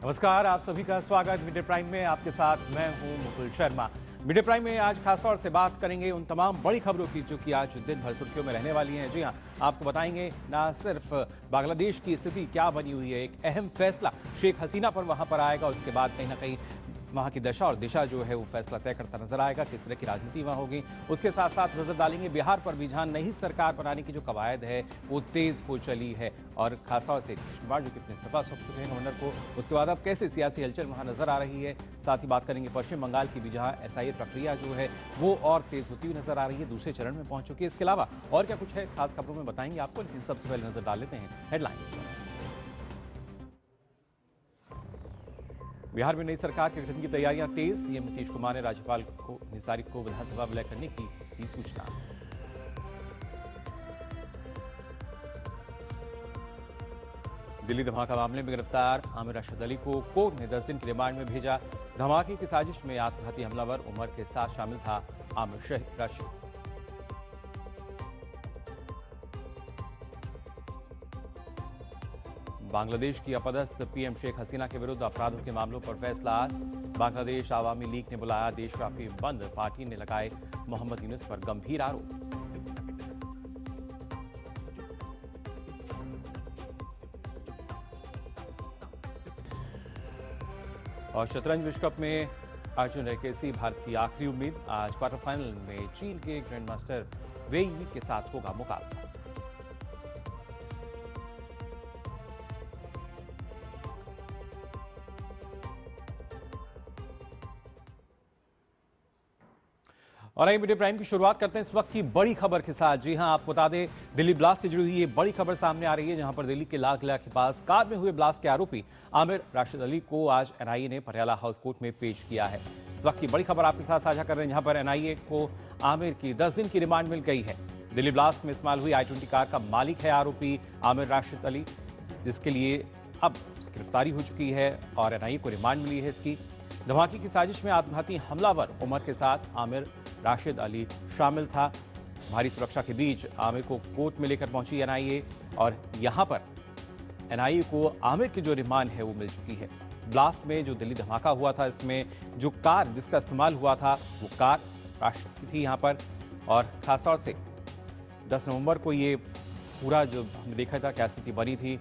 नमस्कार, आप सभी का स्वागत मिड डे प्राइम में। आपके साथ मैं हूं Mukul Sharma. Mid day prime में आज खासतौर से बात करेंगे उन तमाम बड़ी खबरों की जो कि आज दिन भर सुर्खियों में रहने वाली हैं। जी हां, आपको बताएंगे ना सिर्फ बांग्लादेश की स्थिति क्या बनी हुई है, एक अहम फैसला शेख हसीना पर वहां पर आएगा, उसके बाद कहीं ना कहीं वहां की दशा और दिशा जो है वो फैसला तय करता नजर आएगा, किस तरह की राजनीति वहां होगी। उसके साथ साथ नजर डालेंगे बिहार पर भी, जहां नई सरकार बनाने की जो कवायद है वो तेज हो चली है और खासतौर से नीतीश कुमार जो कि अपने इस्तीफा सौंप चुके हैं गवर्नर को, उसके बाद अब कैसे सियासी हलचल वहां नजर आ रही है। साथ ही बात करेंगे पश्चिम बंगाल की भी, जहां एसआईए प्रक्रिया जो है वो और तेज होती हुई नजर आ रही है, दूसरे चरण में पहुंच चुकी है। इसके अलावा और क्या कुछ है खास खबरों में बताएंगे आपको, लेकिन सबसे पहले नजर डाल लेते हैं हेडलाइंस पर। बिहार में नई सरकार के गठन की तैयारियां तेज, सीएम नीतीश कुमार ने राज्यपाल को 19 तारीख को विधानसभा विलय करने की दी सूचना। दिल्ली धमाका मामले में गिरफ्तार आमिर राशिद अली को कोर्ट ने 10 दिन की रिमांड में भेजा। धमाके की साजिश में आत्मघाती हमलावर उमर के साथ शामिल था आमिर राशिद। बांग्लादेश की अपदस्थ पीएम शेख हसीना के विरुद्ध अपराधों के मामलों पर फैसला आज। बांग्लादेश आवामी लीग ने बुलाया देशव्यापी बंद, पार्टी ने लगाए मोहम्मद यूनुस पर गंभीर आरोप। और शतरंज विश्व कप में अर्जुन रैकेसी भारत की आखिरी उम्मीद। आज क्वार्टर फाइनल में चीन के ग्रैंडमास्टर वेई यी के साथ होगा मुकाबला। और आई मिड डे प्राइम की शुरुआत करते हैं इस वक्त की बड़ी खबर के साथ। जी हां, आपको बता दें दिल्ली ब्लास्ट से जुड़ी हुई ये बड़ी खबर सामने आ रही है, जहां पर दिल्ली के लाल किला के पास कार में हुए ब्लास्ट के आरोपी आमिर राशिद अली को आज एनआईए ने पटियाला हाउस कोर्ट में पेश किया है। इस वक्त की बड़ी खबर आपके साथ साझा कर रहे हैं, जहां पर एनआईए को आमिर की 10 दिन की रिमांड मिल गई है। दिल्ली ब्लास्ट में इस्तेमाल हुई i20 कार का मालिक है आरोपी आमिर राशिद अली, जिसके लिए अब गिरफ्तारी हो चुकी है और एनआईए को रिमांड मिली है इसकी। धमाके की साजिश में आत्मघाती हमलावर उमर के साथ आमिर राशिद अली शामिल था। भारी सुरक्षा के बीच आमिर को कोर्ट में लेकर पहुंची एनआईए और यहां पर एनआईए को आमिर की जो रिमांड है वो मिल चुकी है। ब्लास्ट में जो दिल्ली धमाका हुआ था, इसमें जो कार जिसका इस्तेमाल हुआ था वो कार राशिद की थी यहां पर। और खासतौर से 10 नवंबर को ये पूरा जो हमने देखा था क्या स्थिति बनी थी।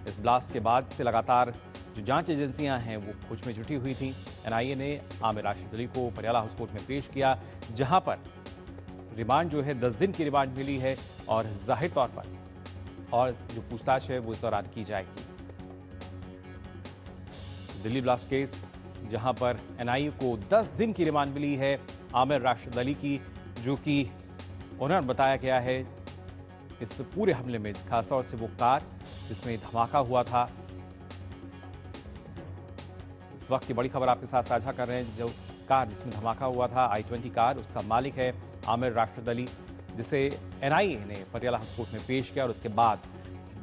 इस ब्लास्ट के बाद से लगातार जो जांच एजेंसियां हैं वो खोज में जुटी हुई थी। एनआईए ने आमिर राशिद अली को पटियाला हाउस कोर्ट में पेश किया, जहां पर रिमांड जो है 10 दिन की रिमांड मिली है और जाहिर तौर पर और जो पूछताछ है वो इस दौरान की जाएगी। दिल्ली ब्लास्ट केस, जहां पर एनआईए को 10 दिन की रिमांड मिली है आमिर राशिद अली की, जो कि उन्हें बताया गया है इस पूरे हमले में खासतौर से वो कार जिसमें धमाका हुआ था। इस वक्त की बड़ी खबर आपके साथ साझा कर रहे हैं, जो कार जिसमें धमाका हुआ था i20 कार, उसका मालिक है आमिर राशिद अली, जिसे एनआईए ने पटियाला हाउस कोर्ट में पेश किया और उसके बाद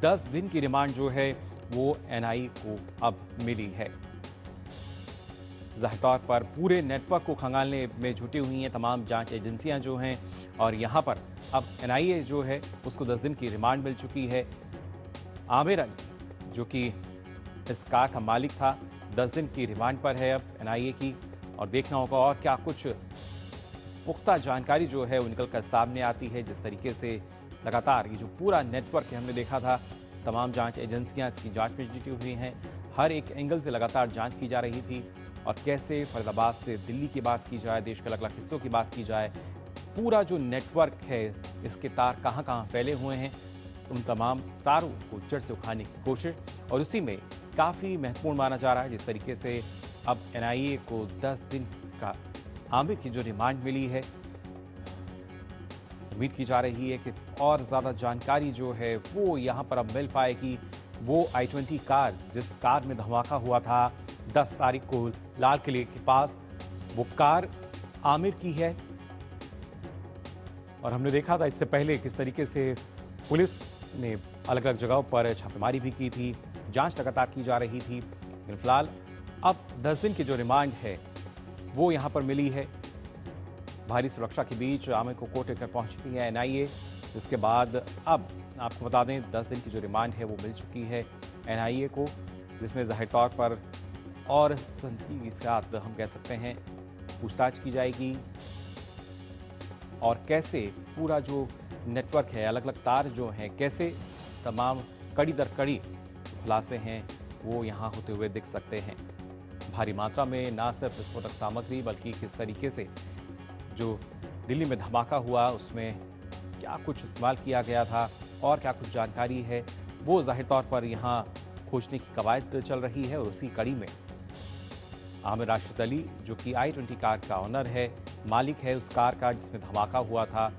10 दिन की रिमांड जो है वो एनआईए को अब मिली है। जाहिर तौर पर पूरे नेटवर्क को खंगालने में जुटी हुई हैं तमाम जांच एजेंसियां जो हैं, और यहां पर अब एनआईए जो है उसको 10 दिन की रिमांड मिल चुकी है। आमिर अली जो कि इस कार का मालिक था, 10 दिन की रिमांड पर है अब एनआईए की, और देखना होगा और क्या कुछ पुख्ता जानकारी जो है वो निकल कर सामने आती है। जिस तरीके से लगातार ये जो पूरा नेटवर्क है हमने देखा था, तमाम जांच एजेंसियां इसकी जांच में जुटी हुई हैं, हर एक एंगल से लगातार जांच की जा रही थी। और कैसे फरीदाबाद से दिल्ली की बात की जाए, देश के अलग अलग हिस्सों की बात की जाए, पूरा जो नेटवर्क है इसके तार कहाँ कहाँ फैले हुए हैं, उन तमाम तारों को जड़ से उखाड़ने की कोशिश, और उसी में काफ़ी महत्वपूर्ण माना जा रहा है जिस तरीके से अब एनआईए को 10 दिन का आमिर की जो रिमांड मिली है। उम्मीद की जा रही है कि और ज़्यादा जानकारी जो है वो यहाँ पर अब मिल पाएगी। वो i20 कार जिस कार में धमाका हुआ था 10 तारीख को लाल किले के पास, वो कार आमिर की है। और हमने देखा था इससे पहले किस तरीके से पुलिस ने अलग अलग जगहों पर छापेमारी भी की थी, जांच लगातार की जा रही थी। लेकिन फिलहाल अब 10 दिन की जो रिमांड है वो यहां पर मिली है। भारी सुरक्षा के बीच आमिर को कोर्ट लेकर पहुंची है एनआईए, जिसके बाद अब आपको बता दें 10 दिन की जो रिमांड है वो मिल चुकी है एनआईए को। जिसमें जाहिर तौर पर और संजीदगी के साथ हम कह सकते हैं पूछताछ की जाएगी और कैसे पूरा जो नेटवर्क है, अलग अलग तार जो हैं, कैसे तमाम कड़ी दर कड़ी खुलासे हैं वो यहाँ होते हुए दिख सकते हैं। भारी मात्रा में ना सिर्फ विस्फोटक सामग्री बल्कि किस तरीके से जो दिल्ली में धमाका हुआ उसमें क्या कुछ इस्तेमाल किया गया था और क्या कुछ जानकारी है वो जाहिर तौर पर यहाँ खोजने की कवायद चल रही है। और उसी कड़ी में आमिर राशिद अली जो कि i20 कार का ऑनर है, मालिक है उस कार का जिसमें धमाका हुआ था,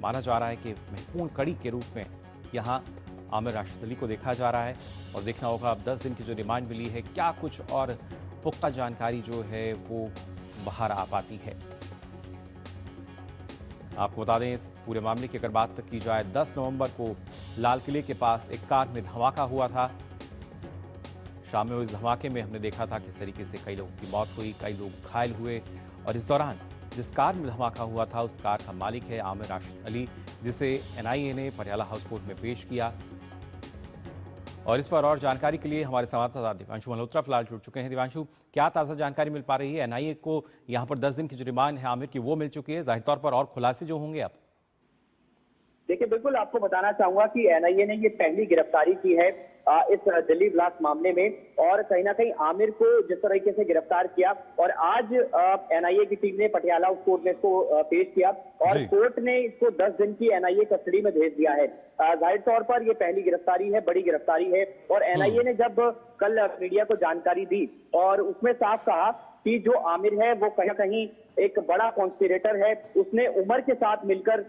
माना जा रहा है कि महत्वपूर्ण कड़ी के रूप में यहाँ आमिर राशिद अली को देखा जा रहा है। और देखना होगा अब 10 दिन की जो रिमांड मिली है क्या कुछ और पुख्ता जानकारी जो है वो बाहर आ पाती है। आपको बता दें इस पूरे मामले की अगर बात की जाए 10 नवंबर को लाल किले के पास एक कार में धमाका हुआ था। शाम में इस धमाके में हमने देखा था किस तरीके से कई लोगों की मौत हुई, कई लोग घायल हुए। और इस दौरान जिस कार में धमाका हुआ था उस कार का मालिक है आमिर राशिद अली, जिसे एनआईए ने पटियाला हाउस कोर्ट में पेश किया। और इस पर और जानकारी के लिए हमारे संवाददाता दिव्यांशु मल्होत्रा फिलहाल जुड़ चुके हैं। दिव्यांशु, क्या ताज़ा जानकारी मिल पा रही है? एनआईए को यहाँ पर 10 दिन की जो रिमांड है आमिर की वो मिल चुकी है, जाहिर तौर पर और खुलासे जो होंगे अब? देखिए, बिल्कुल आपको बताना चाहूंगा कि एनआईए ने ये पहली गिरफ्तारी की है इस दिल्ली ब्लास्ट मामले में। और कहीं ना कहीं आमिर को जिस तरीके से गिरफ्तार किया और आज एनआईए की टीम ने पटियाला कोर्ट में इसको पेश किया और कोर्ट ने इसको 10 दिन की एनआईए कस्टडी में भेज दिया है। जाहिर तौर पर ये पहली गिरफ्तारी है, बड़ी गिरफ्तारी है। और एनआईए ने जब कल मीडिया को जानकारी दी और उसमें साफ कहा कि जो आमिर है वो कहीं ना कहीं एक बड़ा कॉन्स्पिरेटर है, उसने उमर के साथ मिलकर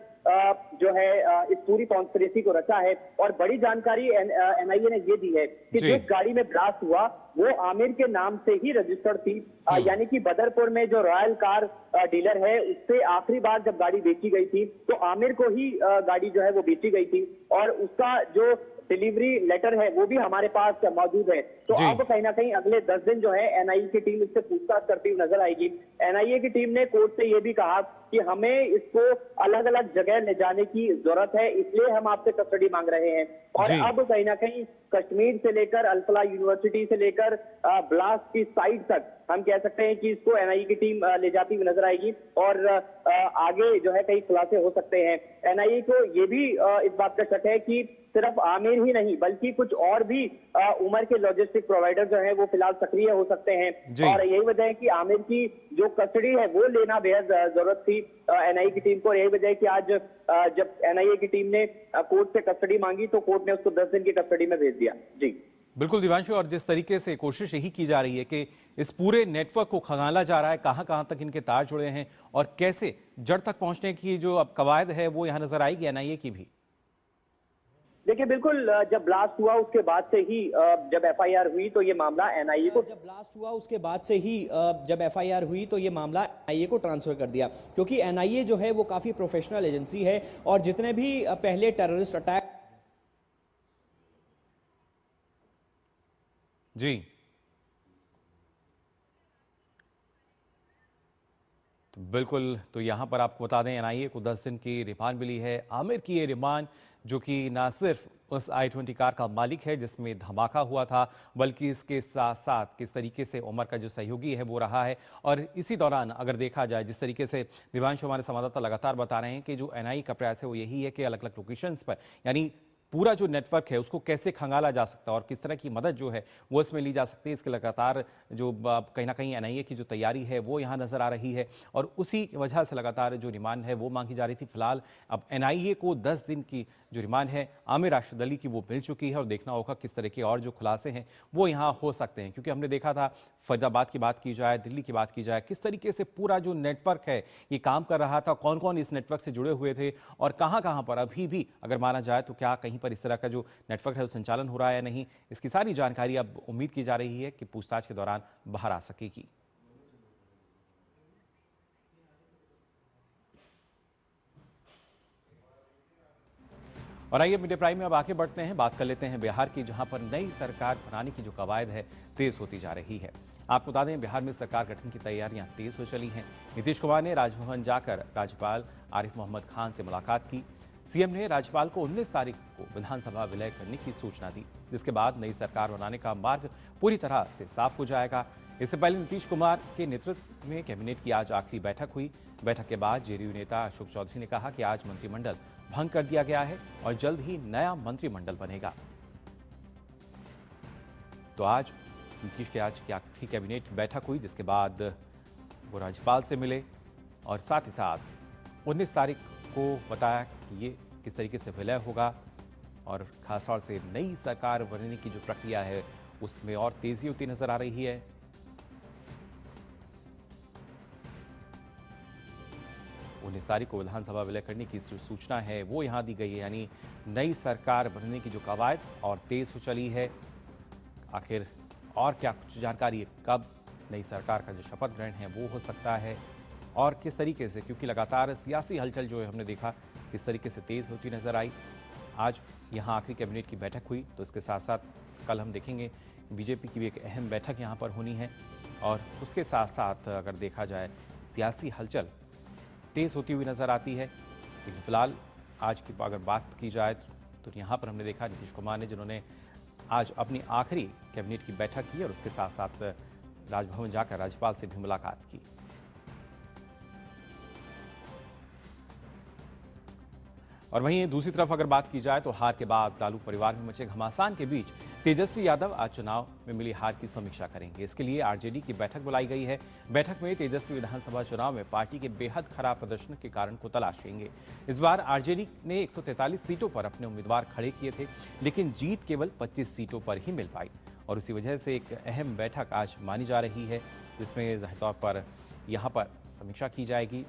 जो है इस पूरी कॉन्स्पिरेसी को रचा है। और बड़ी जानकारी एनआईए ने ये दी है कि जिस गाड़ी में ब्लास्ट हुआ वो आमिर के नाम से ही रजिस्टर्ड थी, यानी कि बदरपुर में जो रॉयल कार डीलर है उससे आखिरी बार जब गाड़ी बेची गई थी तो आमिर को ही गाड़ी जो है वो बेची गई थी। और उसका जो डिलीवरी लेटर है वो भी हमारे पास मौजूद है। तो अब कहीं ना कहीं अगले 10 दिन जो है एनआईए की टीम इससे पूछताछ करती हुई नजर आएगी। एनआईए की टीम ने कोर्ट से ये भी कहा कि हमें इसको अलग अलग जगह ले जाने की जरूरत है, इसलिए हम आपसे कस्टडी मांग रहे हैं। और अब कहीं ना कहीं कश्मीर से लेकर अल-फलाह यूनिवर्सिटी से लेकर ब्लास्ट की साइट तक हम कह सकते हैं कि इसको एनआईए की टीम ले जाती हुई नजर आएगी और आगे जो है कई खुलासे हो सकते हैं। एनआईए को ये भी इस बात का शक है कि सिर्फ आमिर ही नहीं बल्कि कुछ और भी उमर के लॉजिस्टिक प्रोवाइडर जो है वो फिलहाल सक्रिय हो सकते हैं। और यही वजह है कि आमिर की जो कस्टडी है वो लेना बेहद जरूरत थी एनआईए की टीम को। यही वजह है कि आज जब एनआईए की टीम ने कोर्ट से कस्टडी मांगी तो कोर्ट ने उसको 10 दिन की कस्टडी में भेज दिया। जी बिल्कुल दिव्यांशु, और जिस तरीके से कोशिश यही की जा रही है कि इस पूरे नेटवर्क को खंगाला जा रहा है, कहां कहां तक इनके तार जुड़े हैं और कैसे जड़ तक पहुंचने की जो अब कवायद है वो यहां नजर आएगी एनआईए की भी। देखिए, बिल्कुल जब ब्लास्ट हुआ उसके बाद से ही जब एफआईआर हुई तो ये मामला एनआईए को एनआईए को ट्रांसफर कर दिया, क्योंकि एनआईए जो है वो काफी प्रोफेशनल एजेंसी है और जितने भी पहले टेररिस्ट अटैक जी तो बिल्कुल, तो यहाँ पर आपको बता दें एनआईए को 10 दिन की रिमांड मिली है। आमिर की ये रिमांड जो कि ना सिर्फ उस i20 कार का मालिक है जिसमें धमाका हुआ था बल्कि इसके साथ साथ किस तरीके से उमर का जो सहयोगी है वो रहा है। और इसी दौरान अगर देखा जाए जिस तरीके से दिव्यांशु हमारे संवाददाता लगातार बता रहे हैं कि जो एनआईए का प्रयास है वो यही है कि अलग अलग लोकेशंस पर यानी पूरा जो नेटवर्क है उसको कैसे खंगाला जा सकता है और किस तरह की मदद जो है वो इसमें ली जा सकती है, इसके लगातार जो कहीं ना कहीं एनआईए की जो तैयारी है वो यहाँ नजर आ रही है। और उसी वजह से लगातार जो रिमांड है वो मांगी जा रही थी। फिलहाल अब एनआईए को 10 दिन की जो रिमांड है आमिर राशिद अली की वो मिल चुकी है और देखना होगा किस तरह के और जो खुलासे हैं वो यहाँ हो सकते हैं, क्योंकि हमने देखा था फरीदाबाद की बात की जाए, दिल्ली की बात की जाए, किस तरीके से पूरा जो नेटवर्क है ये काम कर रहा था, कौन कौन इस नेटवर्क से जुड़े हुए थे और कहाँ कहाँ पर अभी भी अगर माना जाए तो क्या कहीं पर इस तरह का जो नेटवर्क है वो संचालन हो रहा है या नहीं, इसकी सारी जानकारी अब उम्मीद की जा रही है कि पूछताछ के दौरान बाहर आ सकेगी। और आइए मीडिया प्राइम में अब आगे बढ़ते हैं, बात कर लेते हैं बिहार की, जहां पर नई सरकार बनाने की जो कवायद है तेज होती जा रही है। आपको बता दें बिहार में सरकार गठन की तैयारियां तेज हो चली हैं। नीतीश कुमार ने राजभवन जाकर राज्यपाल आरिफ मोहम्मद खान से मुलाकात की। सीएम ने राज्यपाल को 19 तारीख को विधानसभा विलय करने की सूचना दी, जिसके बाद नई सरकार बनाने का मार्ग पूरी तरह से साफ हो जाएगा। इससे पहले नीतीश कुमार के नेतृत्व में कैबिनेट की आज आखिरी बैठक हुई। बैठक के बाद जेडीयू नेता अशोक चौधरी ने कहा कि आज मंत्रिमंडल भंग कर दिया गया है और जल्द ही नया मंत्रिमंडल बनेगा। तो आज नीतीश की आज की आखिरी कैबिनेट बैठक हुई, जिसके बाद वो राज्यपाल से मिले और साथ ही साथ 19 तारीख को बताया कि ये किस तरीके से विलय होगा और खासतौर से नई सरकार बनने की जो प्रक्रिया है उसमें और तेजी होती नजर आ रही है। उन्नीस तारीख को विधानसभा विलय करने की सूचना है वो यहां दी गई है, यानी नई सरकार बनने की जो कवायद और तेज हो चली है। आखिर और क्या कुछ जानकारी है, कब नई सरकार का जो शपथ ग्रहण है वो हो सकता है और किस तरीके से, क्योंकि लगातार सियासी हलचल जो है हमने देखा किस तरीके से तेज होती नजर आई। आज यहाँ आखिरी कैबिनेट की बैठक हुई, तो इसके साथ साथ कल हम देखेंगे बीजेपी की भी एक अहम बैठक यहाँ पर होनी है और उसके साथ साथ अगर देखा जाए सियासी हलचल तेज होती हुई नजर आती है। लेकिन फिलहाल आज की अगर बात की जाए तो यहाँ पर हमने देखा नीतीश कुमार ने, जिन्होंने आज अपनी आखिरी कैबिनेट की बैठक की और उसके साथ साथ राजभवन जाकर राज्यपाल से भी मुलाकात की। और वहीं दूसरी तरफ अगर बात की जाए तो हार के बाद लालू परिवार में मचे घमासान के बीच तेजस्वी यादव आज चुनाव में मिली हार की समीक्षा करेंगे। इसके लिए आरजेडी की बैठक बुलाई गई है। बैठक में तेजस्वी विधानसभा चुनाव में पार्टी के बेहद खराब प्रदर्शन के कारण को तलाशेंगे। इस बार आरजेडी ने 143 सीटों पर अपने उम्मीदवार खड़े किए थे, लेकिन जीत केवल 25 सीटों पर ही मिल पाई और उसी वजह से एक अहम बैठक आज मानी जा रही है, जिसमें जाहिर तौर पर यहाँ पर समीक्षा की जाएगी।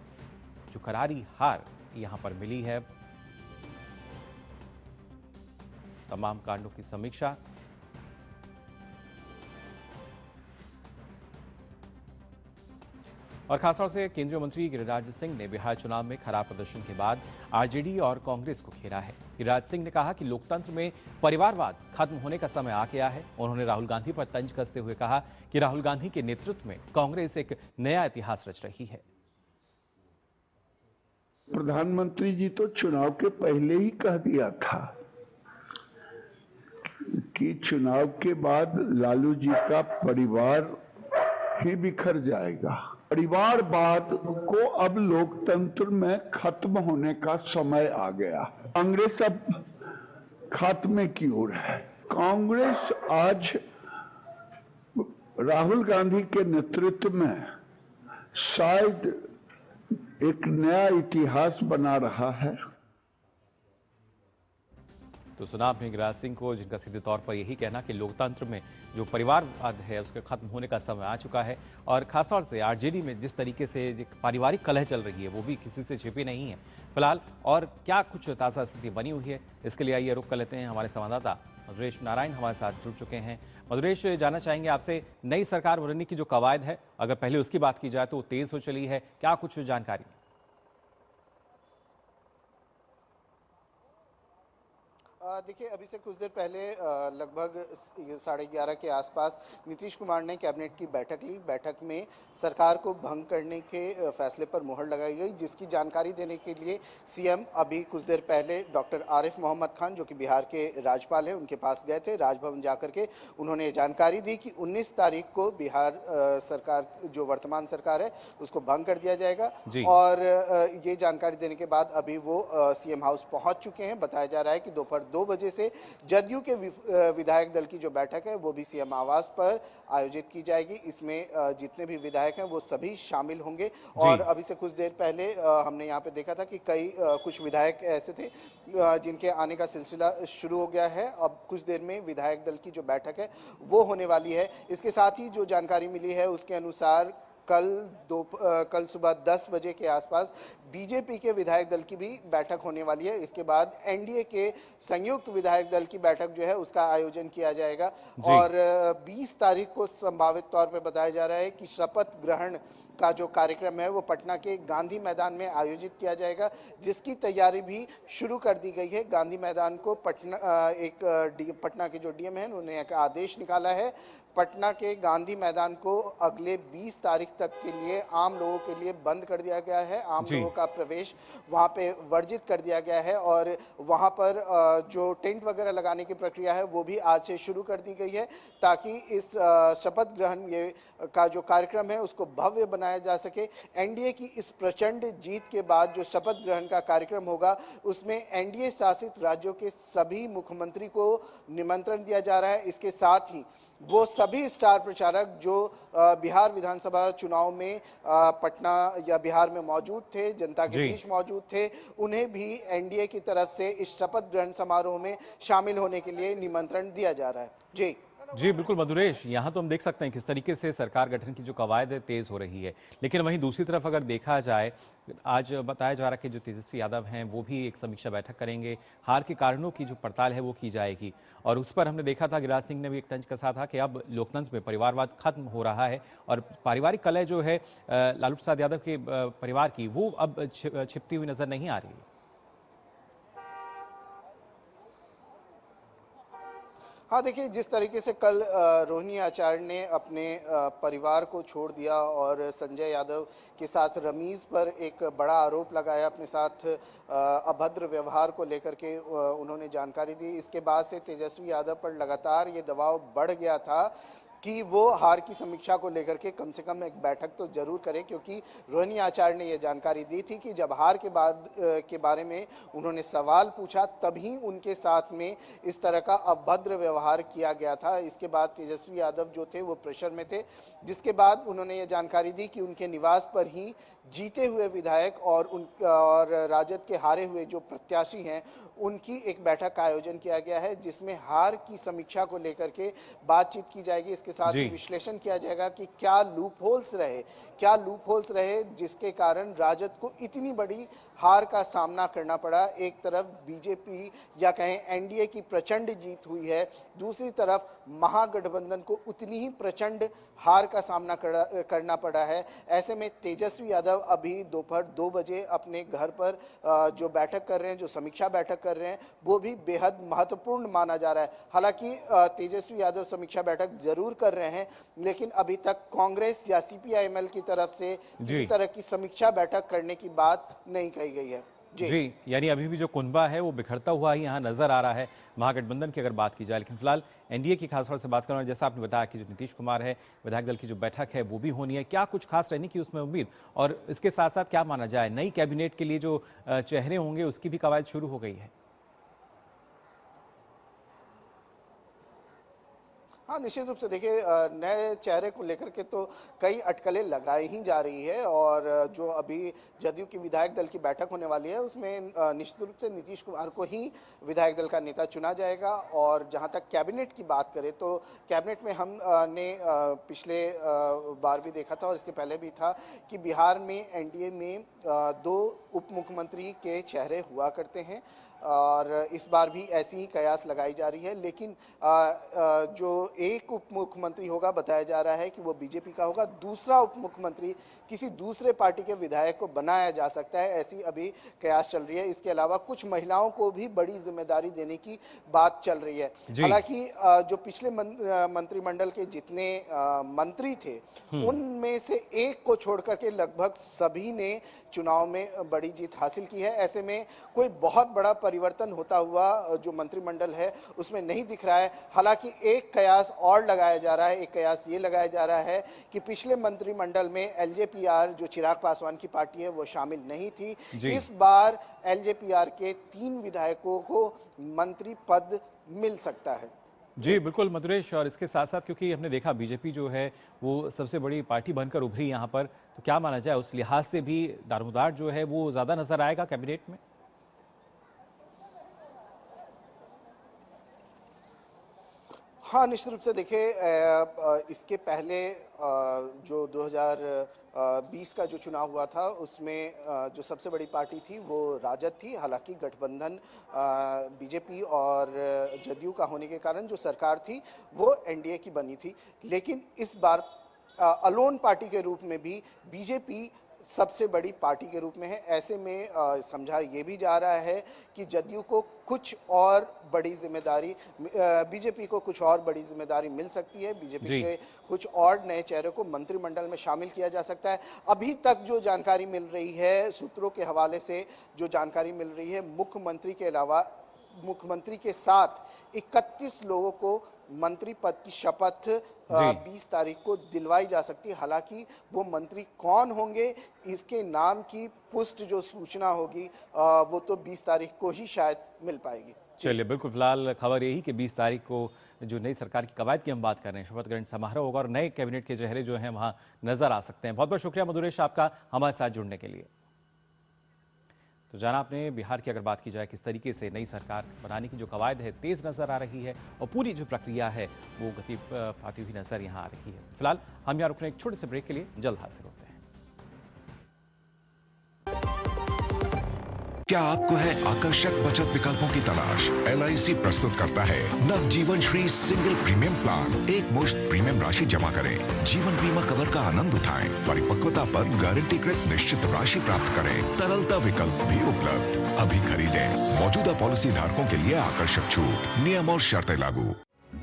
जो करारी हार यहाँ पर मिली है, तमाम कांडों की समीक्षा। और खासतौर से केंद्रीय मंत्री गिरिराज सिंह ने बिहार चुनाव में खराब प्रदर्शन के बाद आरजेडी और कांग्रेस को घेरा है। गिरिराज सिंह ने कहा कि लोकतंत्र में परिवारवाद खत्म होने का समय आ गया है। उन्होंने राहुल गांधी पर तंज कसते हुए कहा कि राहुल गांधी के नेतृत्व में कांग्रेस एक नया इतिहास रच रही है। प्रधानमंत्री जी तो चुनाव के पहले ही कह दिया था कि चुनाव के बाद लालू जी का परिवार ही बिखर जाएगा। परिवारवाद को अब लोकतंत्र में खत्म होने का समय आ गया। कांग्रेस अब खात्मे की ओर है। कांग्रेस आज राहुल गांधी के नेतृत्व में शायद एक नया इतिहास बना रहा है। तो सुना आपने गिरिराज सिंह को, जिनका सीधे तौर पर यही कहना कि लोकतंत्र में जो परिवारवाद है उसके खत्म होने का समय आ चुका है और खासतौर से आरजेडी में जिस तरीके से पारिवारिक कलह चल रही है वो भी किसी से छिपी नहीं है फिलहाल। और क्या कुछ ताज़ा स्थिति बनी हुई है, इसके लिए आइए रुख कर लेते हैं। हमारे संवाददाता मधुरेश नारायण हमारे साथ जुड़ चुके हैं। मधुरेश, जानना चाहेंगे आपसे, नई सरकार बनने की जो कवायद है, अगर पहले उसकी बात की जाए तो तेज हो चली है, क्या कुछ जानकारी? देखिए, अभी से कुछ देर पहले लगभग 11:30 के आसपास नीतीश कुमार ने कैबिनेट की बैठक ली। बैठक में सरकार को भंग करने के फैसले पर मुहर लगाई गई, जिसकी जानकारी देने के लिए सीएम अभी कुछ देर पहले डॉक्टर आरिफ मोहम्मद खान, जो कि बिहार के राज्यपाल हैं, उनके पास गए थे। राजभवन जाकर के उन्होंने जानकारी दी कि 19 तारीख को बिहार सरकार, जो वर्तमान सरकार है, उसको भंग कर दिया जाएगा। और ये जानकारी देने के बाद अभी वो सीएम हाउस पहुंच चुके हैं। बताया जा रहा है कि दोपहर 2 बजे से जदयू के विधायक दल की जो बैठक है वो भी सीएम आवास पर आयोजित की जाएगी। इसमें जितने भी विधायक हैं वो सभी शामिल होंगे। और अभी से कुछ देर पहले हमने यहाँ पे देखा था कि कुछ विधायक ऐसे थे जिनके आने का सिलसिला शुरू हो गया है। अब कुछ देर में विधायक दल की जो बैठक है वो होने वाली है। इसके साथ ही जो जानकारी मिली है उसके अनुसार कल सुबह 10 बजे के आसपास बीजेपी के विधायक दल की भी बैठक होने वाली है। इसके बाद एनडीए के संयुक्त विधायक दल की बैठक जो है उसका आयोजन किया जाएगा। और 20 तारीख को संभावित तौर पर बताया जा रहा है कि शपथ ग्रहण का जो कार्यक्रम है वो पटना के गांधी मैदान में आयोजित किया जाएगा, जिसकी तैयारी भी शुरू कर दी गई है। गांधी मैदान को पटना के जो डीएम हैं उन्होंने एक आदेश निकाला है। पटना के गांधी मैदान को अगले 20 तारीख तक के लिए आम लोगों के लिए बंद कर दिया गया है। आम लोगों का प्रवेश वहां पे वर्जित कर दिया गया है और वहां पर जो टेंट वगैरह लगाने की प्रक्रिया है वो भी आज से शुरू कर दी गई है, ताकि इस शपथ ग्रहण का जो कार्यक्रम है उसको भव्य बनाया जा सके। एनडीए की इस प्रचंड जीत के बाद जो शपथ ग्रहण का कार्यक्रम होगा उसमें एनडीए शासित राज्यों के सभी मुख्यमंत्री को निमंत्रण दिया जा रहा है। इसके साथ ही वो सभी स्टार प्रचारक जो बिहार विधानसभा चुनाव में पटना या बिहार में मौजूद थे, जनता के बीच मौजूद थे, उन्हें भी एनडीए की तरफ से इस शपथ ग्रहण समारोह में शामिल होने के लिए निमंत्रण दिया जा रहा है। जी बिल्कुल मधुरेश, यहाँ तो हम देख सकते हैं किस तरीके से सरकार गठन की जो कवायद है तेज हो रही है, लेकिन वहीं दूसरी तरफ अगर देखा जाए, आज बताया जा रहा है कि जो तेजस्वी यादव हैं वो भी एक समीक्षा बैठक करेंगे, हार के कारणों की जो पड़ताल है वो की जाएगी। और उस पर हमने देखा था गिरिराज सिंह ने भी एक तंज कसा था कि अब लोकतंत्र में परिवारवाद खत्म हो रहा है और पारिवारिक कलह जो है लालू प्रसाद यादव के परिवार की वो अब छिपती हुई नजर नहीं आ रही है। हाँ, देखिए, जिस तरीके से कल रोहिणी आचार्य ने अपने परिवार को छोड़ दिया और संजय यादव के साथ रमीज पर एक बड़ा आरोप लगाया, अपने साथ अभद्र व्यवहार को लेकर के उन्होंने जानकारी दी। इसके बाद से तेजस्वी यादव पर लगातार ये दबाव बढ़ गया था कि वो हार की समीक्षा को लेकर के कम से कम एक बैठक तो जरूर करें, क्योंकि रोहिणी आचार्य ने यह जानकारी दी थी कि जब हार के बारे में उन्होंने सवाल पूछा तभी उनके साथ में इस तरह का अभद्र व्यवहार किया गया था। इसके बाद तेजस्वी यादव जो थे वो प्रेशर में थे, जिसके बाद उन्होंने ये जानकारी दी कि उनके निवास पर ही जीते हुए विधायक और राजद के हारे हुए जो प्रत्याशी हैं उनकी एक बैठक का आयोजन किया गया है, जिसमें हार की समीक्षा को लेकर के बातचीत की जाएगी। इसके साथ ही विश्लेषण किया जाएगा कि क्या लूपहोल्स रहे जिसके कारण राजद को इतनी बड़ी हार का सामना करना पड़ा। एक तरफ बीजेपी या कहें एनडीए की प्रचंड जीत हुई है, दूसरी तरफ महागठबंधन को उतनी ही प्रचंड हार का सामना करना पड़ा है। ऐसे में तेजस्वी यादव अभी दोपहर 2 बजे अपने घर पर जो बैठक कर रहे हैं, जो समीक्षा बैठक कर रहे हैं, वो भी बेहद महत्वपूर्ण माना जा रहा है। हालांकि तेजस्वी यादव समीक्षा बैठक जरूर कर रहे हैं, लेकिन अभी तक कांग्रेस या सीपीआईएमएल की तरफ से किसी तरह की समीक्षा बैठक करने की बात नहीं कही गई है। जी, यानी अभी भी जो कुनबा है वो बिखरता हुआ ही यहाँ नजर आ रहा है महागठबंधन की अगर बात की जाए। लेकिन फिलहाल एनडीए की खासतौर से बात करें, जैसा आपने बताया कि जो नीतीश कुमार है विधायक दल की जो बैठक है वो भी होनी है, क्या कुछ खास रहने की उसमें उम्मीद, और इसके साथ साथ क्या माना जाए नई कैबिनेट के लिए जो चेहरे होंगे उसकी भी कवायद शुरू हो गई है? हाँ, निश्चित रूप से देखिए, नए चेहरे को लेकर के तो कई अटकलें लगाई ही जा रही है और जो अभी जदयू की विधायक दल की बैठक होने वाली है उसमें निश्चित रूप से नीतीश कुमार को ही विधायक दल का नेता चुना जाएगा। और जहां तक कैबिनेट की बात करें तो कैबिनेट में हमने पिछले बार भी देखा था और इसके पहले भी था कि बिहार में एनडीए में 2 उप मुख्यमंत्री के चेहरे हुआ करते हैं और इस बार भी ऐसी ही कयास लगाई जा रही है। लेकिन जो एक उप मुख्यमंत्री होगा बताया जा रहा है कि वो बीजेपी का होगा, दूसरा उप मुख्यमंत्री किसी दूसरे पार्टी के विधायक को बनाया जा सकता है, ऐसी अभी कयास चल रही है। इसके अलावा कुछ महिलाओं को भी बड़ी जिम्मेदारी देने की बात चल रही है। हालांकि जो पिछले मंत्रिमंडल के जितने मंत्री थे उनमें से एक को छोड़कर के लगभग सभी ने चुनाव में बड़ी जीत हासिल की है। ऐसे में कोई बहुत बड़ा परिवर्तन होता हुआ जो मंत्रिमंडल है उसमें नहीं दिख रहा है। हालांकि एक कयास और लगाया जा रहा है, एक कयास ये लगाया जा रहा है कि पिछले मंत्रिमंडल में एलजेपीआर जो चिराग पासवान की पार्टी है वो शामिल नहीं थी। इस बार एलजेपीआर के 3 विधायकों को मंत्री पद मिल सकता है। जी बिल्कुल मधुरेश, और इसके साथ साथ क्योंकि हमने देखा बीजेपी जो है वो सबसे बड़ी पार्टी बनकर उभरी यहाँ पर, तो क्या माना जाए उस लिहाज से भी दारोमदार जो है वो ज्यादा नजर आएगा कैबिनेट में? हाँ, निश्चित रूप से देखिए, इसके पहले जो 2020 का जो चुनाव हुआ था उसमें जो सबसे बड़ी पार्टी थी वो राजद थी। हालांकि गठबंधन बीजेपी और जदयू का होने के कारण जो सरकार थी वो एनडीए की बनी थी। लेकिन इस बार अलोन पार्टी के रूप में भी बीजेपी सबसे बड़ी पार्टी के रूप में है। ऐसे में समझा ये भी जा रहा है कि जदयू को कुछ और बड़ी जिम्मेदारी, बीजेपी को कुछ और बड़ी जिम्मेदारी मिल सकती है। बीजेपी के कुछ और नए चेहरे को मंत्रिमंडल में शामिल किया जा सकता है। अभी तक जो जानकारी मिल रही है, सूत्रों के हवाले से जो जानकारी मिल रही है, मुख्यमंत्री के अलावा मुख्यमंत्री के साथ 31 लोगों को मंत्री पद की शपथ 20 तारीख को दिलवाई जा सकती है। हालांकि वो मंत्री कौन होंगे, इसके नाम की पुष्ट जो सूचना होगी वो तो 20 तारीख को ही शायद मिल पाएगी। चलिए, बिल्कुल फिलहाल खबर यही कि 20 तारीख को जो नई सरकार की कवायद की हम बात कर रहे हैं, शपथ ग्रहण समारोह होगा और नए कैबिनेट के चेहरे जो हैं वहां नजर आ सकते हैं। बहुत बहुत शुक्रिया मधुरेश आपका हमारे साथ जुड़ने के लिए। तो जाना आपने बिहार की अगर बात की जाए किस तरीके से नई सरकार बनाने की जो कवायद है तेज नजर आ रही है और पूरी जो प्रक्रिया है वो गति पाती हुई नजर यहाँ आ रही है। फिलहाल हम यहाँ रुक रहे हैं एक छोटे से ब्रेक के लिए, जल्द हाजिर होते हैं। क्या आपको है आकर्षक बचत विकल्पों की तलाश? LIC प्रस्तुत करता है नवजीवन श्री सिंगल प्रीमियम प्लान। एक मुश्त प्रीमियम राशि जमा करें, जीवन बीमा कवर का आनंद उठाएं, परिपक्वता पर गारंटीकृत निश्चित राशि प्राप्त करें, तरलता विकल्प भी उपलब्ध। अभी खरीदें। मौजूदा पॉलिसी धारकों के लिए आकर्षक छूट, नियम और शर्तें लागू।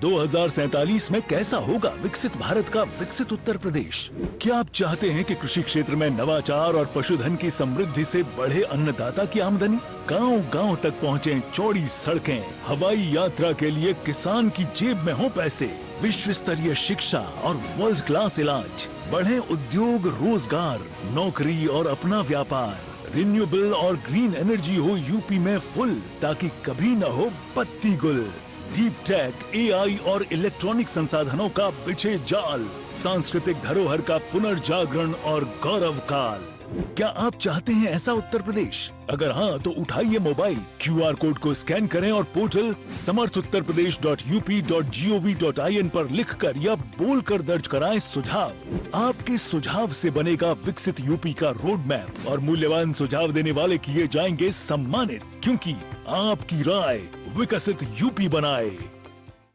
2047 में कैसा होगा विकसित भारत का विकसित उत्तर प्रदेश? क्या आप चाहते हैं कि कृषि क्षेत्र में नवाचार और पशुधन की समृद्धि से बढ़े अन्नदाता की आमदनी, गांव-गांव तक पहुंचे चौड़ी सड़कें, हवाई यात्रा के लिए किसान की जेब में हो पैसे, विश्व स्तरीय शिक्षा और वर्ल्ड क्लास इलाज, बढ़े उद्योग, रोजगार, नौकरी और अपना व्यापार, रिन्यूएबल और ग्रीन एनर्जी हो यूपी में फुल, ताकि कभी न हो बत्ती गुल। डीप टेक, AI और इलेक्ट्रॉनिक संसाधनों का बिछे जाल, सांस्कृतिक धरोहर का पुनर्जागरण और गौरव काल। क्या आप चाहते हैं ऐसा उत्तर प्रदेश? अगर हाँ तो उठाइए मोबाइल, QR कोड को स्कैन करें और पोर्टल samarthuttarpradesh.up.gov.in पर लिखकर या बोलकर दर्ज कराएं सुझाव। आपके सुझाव से बनेगा विकसित यूपी का रोड मैप और मूल्यवान सुझाव देने वाले किए जाएंगे सम्मानित, क्योंकि आपकी राय विकसित यूपी बनाए।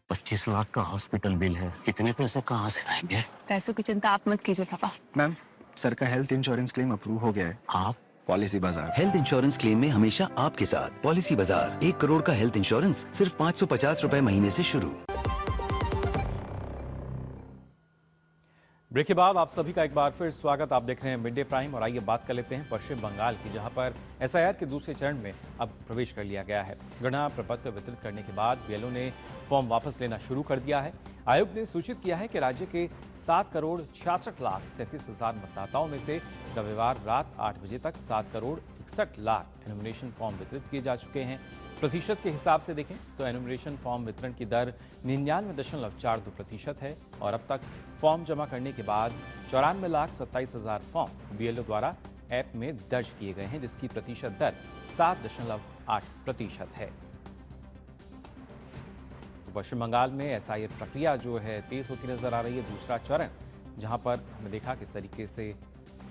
25 लाख का हॉस्पिटल बिल है, इतने पैसे कहाँ से आएंगे? पैसों की चिंता आप मत कीजिए पापा। मैम, सर का हेल्थ इंश्योरेंस क्लेम अप्रूव हो गया है। आप? पॉलिसी बाजार। हेल्थ इंश्योरेंस क्लेम में हमेशा आपके साथ। पॉलिसी बाजार, 1 करोड़ का हेल्थ इंश्योरेंस सिर्फ 550 रुपए महीने से शुरू। ब्रेक के बाद आप सभी का एक बार फिर स्वागत। आप देख रहे हैं मिड डे प्राइम और आइए बात कर लेते हैं पश्चिम बंगाल की, जहां पर SIR के दूसरे चरण में अब प्रवेश कर लिया गया है। गणना प्रपत्र वितरित करने के बाद BLO ने फॉर्म वापस लेना शुरू कर दिया है। आयोग ने सूचित किया है कि राज्य के 7,66,37,000 मतदाताओं में से रविवार रात 8 बजे तक 7,61,00,000 एनुमरेशन फॉर्म वितरित किए जा चुके हैं। प्रतिशत के हिसाब से देखें तो एनुमरेशन फॉर्म वितरण की दर 99.42% है और अब तक फॉर्म जमा करने के बाद 94,27,000 फॉर्म BLO द्वारा ऐप में दर्ज किए गए हैं, जिसकी प्रतिशत दर 7.8% है। तो पश्चिम बंगाल में SIR प्रक्रिया जो है तेज होती नजर आ रही है। दूसरा चरण जहां पर हमने देखा किस तरीके से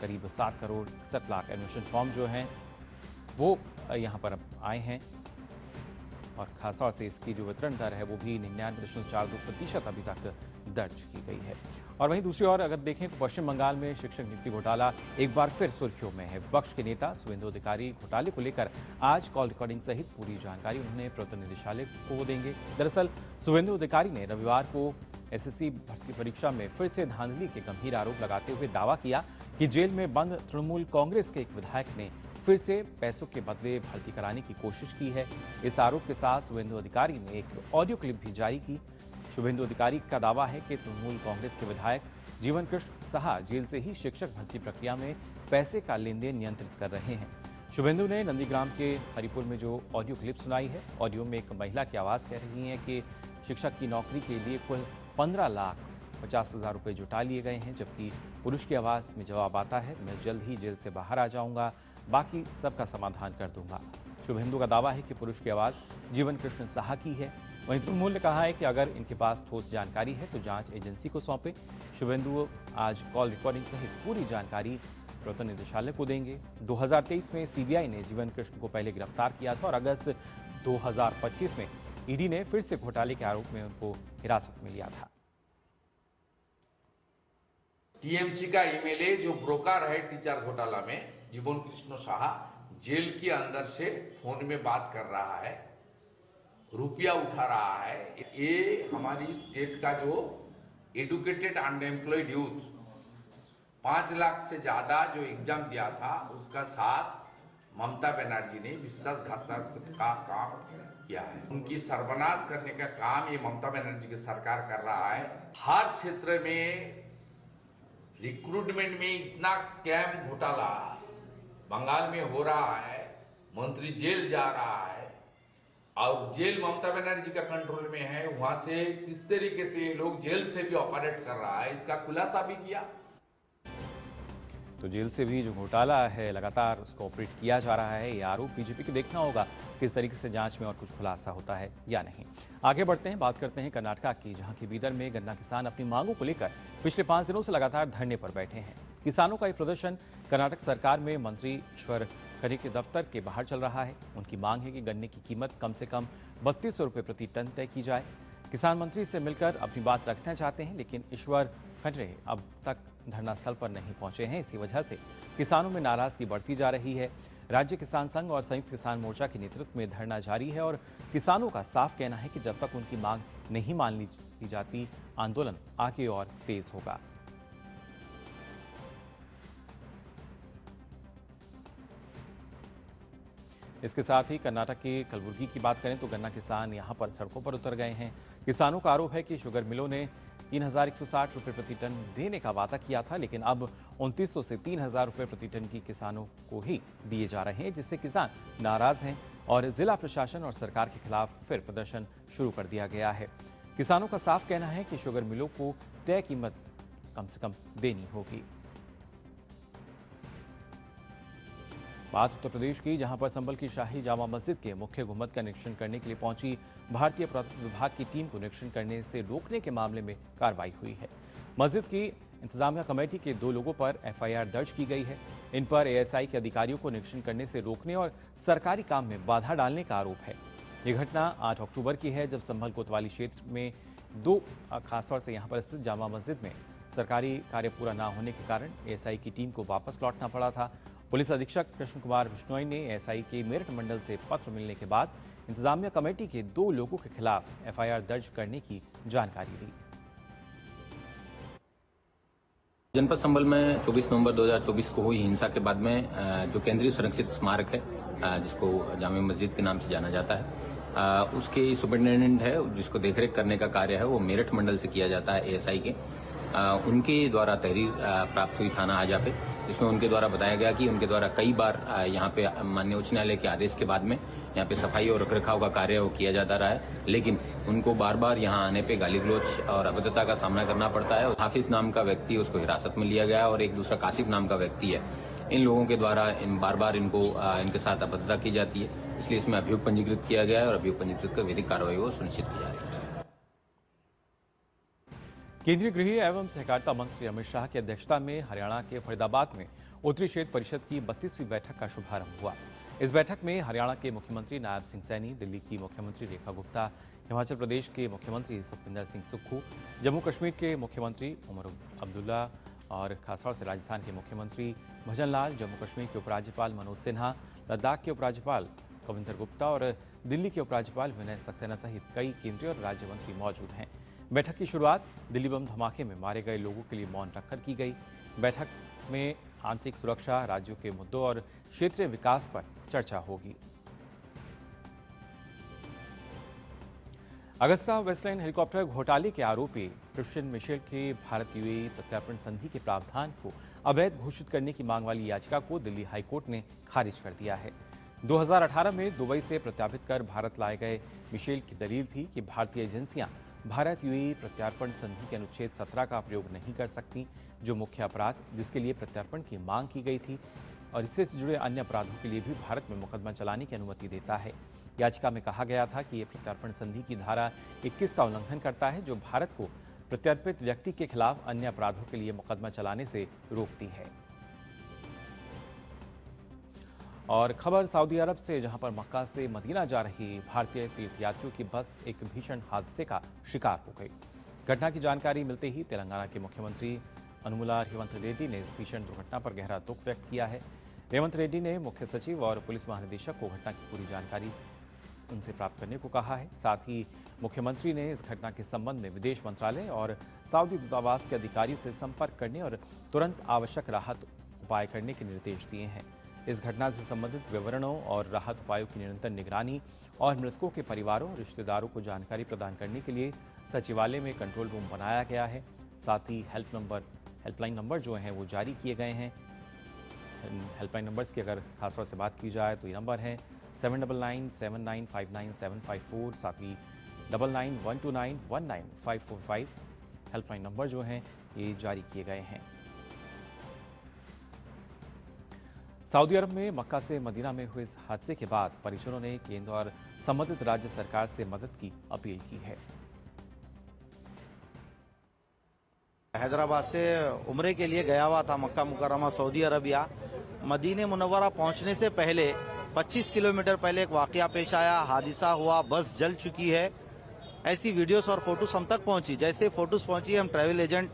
करीब 7,61,00,000 एनुमरेशन फॉर्म जो हैं वो यहाँ पर अब आए हैं और खासतौर से इसकी जो वितरण दर है वो भी 99.42% अभी तक दर्ज की गई है। और वहीं दूसरी ओर अगर देखें तो पश्चिम बंगाल में शिक्षक नियुक्ति घोटाला एक बार फिर सुर्खियों में है। विपक्ष के नेता शुभेंदु अधिकारी घोटाले को लेकर आज कॉल रिकॉर्डिंग सहित पूरी जानकारी उन्होंने प्रवर्तन निदेशालय को देंगे। दरअसल शुभेंदु अधिकारी ने रविवार को SSC भर्ती परीक्षा में फिर से धांधली के गंभीर आरोप लगाते हुए दावा किया कि जेल में बंद तृणमूल कांग्रेस के एक विधायक ने फिर से पैसों के बदले भर्ती कराने की कोशिश की है। इस आरोप के साथ शुभेंदु अधिकारी ने एक ऑडियो क्लिप भी जारी की। शुभेंदु अधिकारी का दावा है कि तृणमूल कांग्रेस के विधायक जीवन कृष्ण साहा जेल से ही शिक्षक भर्ती प्रक्रिया में पैसे का लेन देन नियंत्रित कर रहे हैं। शुभेंदु ने नंदीग्राम के हरिपुर में जो ऑडियो क्लिप सुनाई है, ऑडियो में एक महिला की आवाज़ कह रही है कि शिक्षक की नौकरी के लिए कुल 15,50,000 रुपये जुटा लिए गए हैं, जबकि पुरुष की आवाज़ में जवाब आता है, मैं जल्द ही जेल से बाहर आ जाऊंगा, बाकी सबका समाधान कर दूंगा। शुभेंदु का दावा है कि पुरुष की आवाज़ जीवन कृष्ण साहा की है। वहीं तृणमूल ने कहा है कि अगर इनके पास ठोस जानकारी है तो जांच एजेंसी को सौंपे। शुभेंदु आज कॉल रिकॉर्डिंग सहित पूरी जानकारी प्रवर्तन निदेशालय को देंगे। 2023 में CBI ने जीवन कृष्ण को पहले गिरफ्तार किया था और अगस्त 2025 में ED ने फिर से घोटाले के आरोप में उनको हिरासत में लिया था। टीएमसी का एमएलए जो ब्रोकर है टीचर घोटाला में, जीवन कृष्ण शाह, जेल के अंदर से फोन में बात कर रहा है, रुपया उठा रहा है। ये हमारी स्टेट का जो एडुकेटेड अनएम्प्लॉयड यूथ 5 लाख से ज्यादा जो एग्जाम दिया था, उसका साथ ममता बनर्जी ने विश्वासघातक का काम किया है। उनकी सर्वनाश करने का काम ये ममता बनर्जी की सरकार कर रहा है। हर क्षेत्र में रिक्रूटमेंट में इतना स्कैम घोटाला बंगाल में हो रहा है, मंत्री जेल जा रहा है और जेल ममता बनर्जी का कंट्रोल में है। वहां से किस तरीके से लोग जेल से भी ऑपरेट कर रहा है, इसका खुलासा भी किया। तो जेल से भी जो घोटाला है लगातार उसको ऑपरेट किया जा रहा है, ये आरोप बीजेपी को देखना होगा किस तरीके से जांच में और कुछ खुलासा होता है या नहीं। आगे बढ़ते हैं, बात करते हैं कर्नाटका की, जहां की बीदर में गन्ना किसान अपनी मांगों को लेकर पिछले 5 दिनों से लगातार धरने पर बैठे हैं। किसानों का ये प्रदर्शन कर्नाटक सरकार में मंत्री ईश्वर खरे के दफ्तर के बाहर चल रहा है। उनकी मांग है कि गन्ने की कीमत कम से कम 3200 रुपये प्रति टन तय की जाए। किसान मंत्री से मिलकर अपनी बात रखना चाहते हैं, लेकिन ईश्वर खंडरे अब तक धरना स्थल पर नहीं पहुंचे हैं। इसी वजह से किसानों में नाराजगी बढ़ती जा रही है। राज्य किसान संघ और संयुक्त किसान मोर्चा के नेतृत्व में धरना जारी है और किसानों का साफ कहना है कि जब तक उनकी मांग नहीं मान ली जाती, आंदोलन आगे और तेज होगा। इसके साथ ही कर्नाटक के कलबुर्गी की बात करें तो गन्ना किसान यहां पर सड़कों पर उतर गए हैं। किसानों का आरोप है कि शुगर मिलों ने 3160 रुपये प्रति टन देने का वादा किया था, लेकिन अब 2900 से 3000 रुपये प्रति टन की किसानों को ही दिए जा रहे हैं, जिससे किसान नाराज हैं और जिला प्रशासन और सरकार के खिलाफ फिर प्रदर्शन शुरू कर दिया गया है। किसानों का साफ कहना है कि शुगर मिलों को तय कीमत कम से कम देनी होगी। बात उत्तर प्रदेश की, जहां पर संभल की शाही जामा मस्जिद के मुख्य गुंबद का निरीक्षण करने के लिए पहुंची भारतीय पुरातत्व विभाग की टीम को निरीक्षण करने से रोकने के मामले में कार्रवाई हुई है। मस्जिद की इंतजामिया कमेटी के 2 लोगों पर एफआईआर दर्ज की गई है। इन पर एएसआई के अधिकारियों को निरीक्षण करने से रोकने और सरकारी काम में बाधा डालने का आरोप है। ये घटना 8 अक्टूबर की है, जब संभल कोतवाली क्षेत्र में खासतौर से यहाँ पर स्थित जामा मस्जिद में सरकारी कार्य पूरा न होने के कारण एएसआई की टीम को वापस लौटना पड़ा था। पुलिस अधीक्षक कृष्ण कुमार बिश्नोई ने एएसआई के मेरठ मंडल से पत्र मिलने के बाद इंतजामिया कमेटी के 2 लोगों के खिलाफ एफआईआर दर्ज करने की जानकारी दी। जनपद संभल में 24 नवंबर 2024 को हुई हिंसा के बाद में जो केंद्रीय संरक्षित स्मारक है, जिसको जामे मस्जिद के नाम से जाना जाता है, उसके सुपरिटेंडेंट है, जिसको देखरेख करने का कार्य है वो मेरठ मंडल से किया जाता है एएसआई के। उनके द्वारा तहरीर प्राप्त हुई थाना हाजा पे, जिसमें उनके द्वारा बताया गया कि उनके द्वारा कई बार यहाँ पे माननीय उच्च न्यायालय के आदेश के बाद में यहाँ पे सफाई और रखरखाव का कार्य वो किया जाता रहा है, लेकिन उनको बार बार यहाँ आने पे गाली गलौज और अभद्रता का सामना करना पड़ता है। हाफिज नाम का व्यक्ति, उसको हिरासत में लिया गया और एक दूसरा कासिफ नाम का व्यक्ति है। इन लोगों के द्वारा बार बार इनके साथ अभद्रता की जाती है, इसलिए इसमें अभियोग पंजीकृत किया गया है और अभियोग पंजीकृत कर विधिक कार्रवाई को सुनिश्चित किया जा रहा है। केंद्रीय गृह एवं सहकारिता मंत्री अमित शाह की अध्यक्षता में हरियाणा के फरीदाबाद में उत्तरी क्षेत्र परिषद की 32वीं बैठक का शुभारंभ हुआ। इस बैठक में हरियाणा के मुख्यमंत्री नायब सिंह सैनी, दिल्ली की मुख्यमंत्री रेखा गुप्ता, हिमाचल प्रदेश के मुख्यमंत्री सुखविंदर सिंह सुक्खू, जम्मू कश्मीर के मुख्यमंत्री उमर अब्दुल्ला और खासतौर से राजस्थान के मुख्यमंत्री भजन लाल, जम्मू कश्मीर के उपराज्यपाल मनोज सिन्हा, लद्दाख के उपराज्यपाल कविंदर गुप्ता और दिल्ली के उपराज्यपाल विनय सक्सेना सहित कई केंद्रीय और राज्य मंत्री मौजूद हैं। बैठक की शुरुआत दिल्ली बम धमाके में मारे गए लोगों के लिए मौन रखकर की गई। बैठक में आंतरिक सुरक्षा, राज्यों के मुद्दों और क्षेत्रीय विकास पर चर्चा होगी। अगस्ता वेस्टलैंड हेलीकॉप्टर घोटाले के आरोपी क्रिश्चियन मिशेल के भारत यूएई प्रत्यार्पण संधि के प्रावधान को अवैध घोषित करने की मांग वाली याचिका को दिल्ली हाईकोर्ट ने खारिज कर दिया है। 2018 में दुबई से प्रत्यार्पित कर भारत लाए गए मिशेल की दलील थी कि भारतीय एजेंसियां भारत यूएई प्रत्यार्पण संधि के अनुच्छेद 17 का प्रयोग नहीं कर सकती, जो मुख्य अपराध जिसके लिए प्रत्यार्पण की मांग की गई थी और इससे जुड़े अन्य अपराधों के लिए भी भारत में मुकदमा चलाने की अनुमति देता है। याचिका में कहा गया था कि यह प्रत्यार्पण संधि की धारा 21 का उल्लंघन करता है, जो भारत को प्रत्यार्पित व्यक्ति के खिलाफ अन्य अपराधों के लिए मुकदमा चलाने से रोकती है। और खबर सऊदी अरब से, जहां पर मक्का से मदीना जा रही भारतीय तीर्थयात्रियों की बस एक भीषण हादसे का शिकार हो गई। घटना की जानकारी मिलते ही तेलंगाना के मुख्यमंत्री अनुमुला रेवंत रेड्डी ने इस भीषण दुर्घटना पर गहरा दुख व्यक्त किया है। रेवंत रेड्डी ने मुख्य सचिव और पुलिस महानिदेशक को घटना की पूरी जानकारी उनसे प्राप्त करने को कहा है। साथ ही मुख्यमंत्री ने इस घटना के संबंध में विदेश मंत्रालय और सऊदी दूतावास के अधिकारियों से संपर्क करने और तुरंत आवश्यक राहत उपाय करने के निर्देश दिए हैं। इस घटना से संबंधित विवरणों और राहत उपायों की निरंतर निगरानी और मृतकों के परिवारों और रिश्तेदारों को जानकारी प्रदान करने के लिए सचिवालय में कंट्रोल रूम बनाया गया है। साथ ही हेल्पलाइन नंबर जो हैं वो जारी किए गए हैं। हेल्पलाइन नंबर्स की अगर खासतौर से बात की जाए तो ये नंबर है 7997959754, साथ ही 9912919545। हेल्पलाइन नंबर जो हैं ये जारी किए गए हैं। सऊदी अरब में मक्का से मदीना में हुए इस हादसे के बाद परिजनों ने केंद्र और संबंधित राज्य सरकार से मदद की अपील की है। हैदराबाद से उम्रे के लिए गया हुआ था मक्का मुकर्रमा सऊदी अरबिया। मदीने मुनव्वरा पहुंचने से पहले 25 किलोमीटर पहले एक वाकया पेश आया, हादसा हुआ, बस जल चुकी है। ऐसी वीडियोस और फोटोज हम तक पहुंची। जैसे फोटोज पहुंची हम travel agent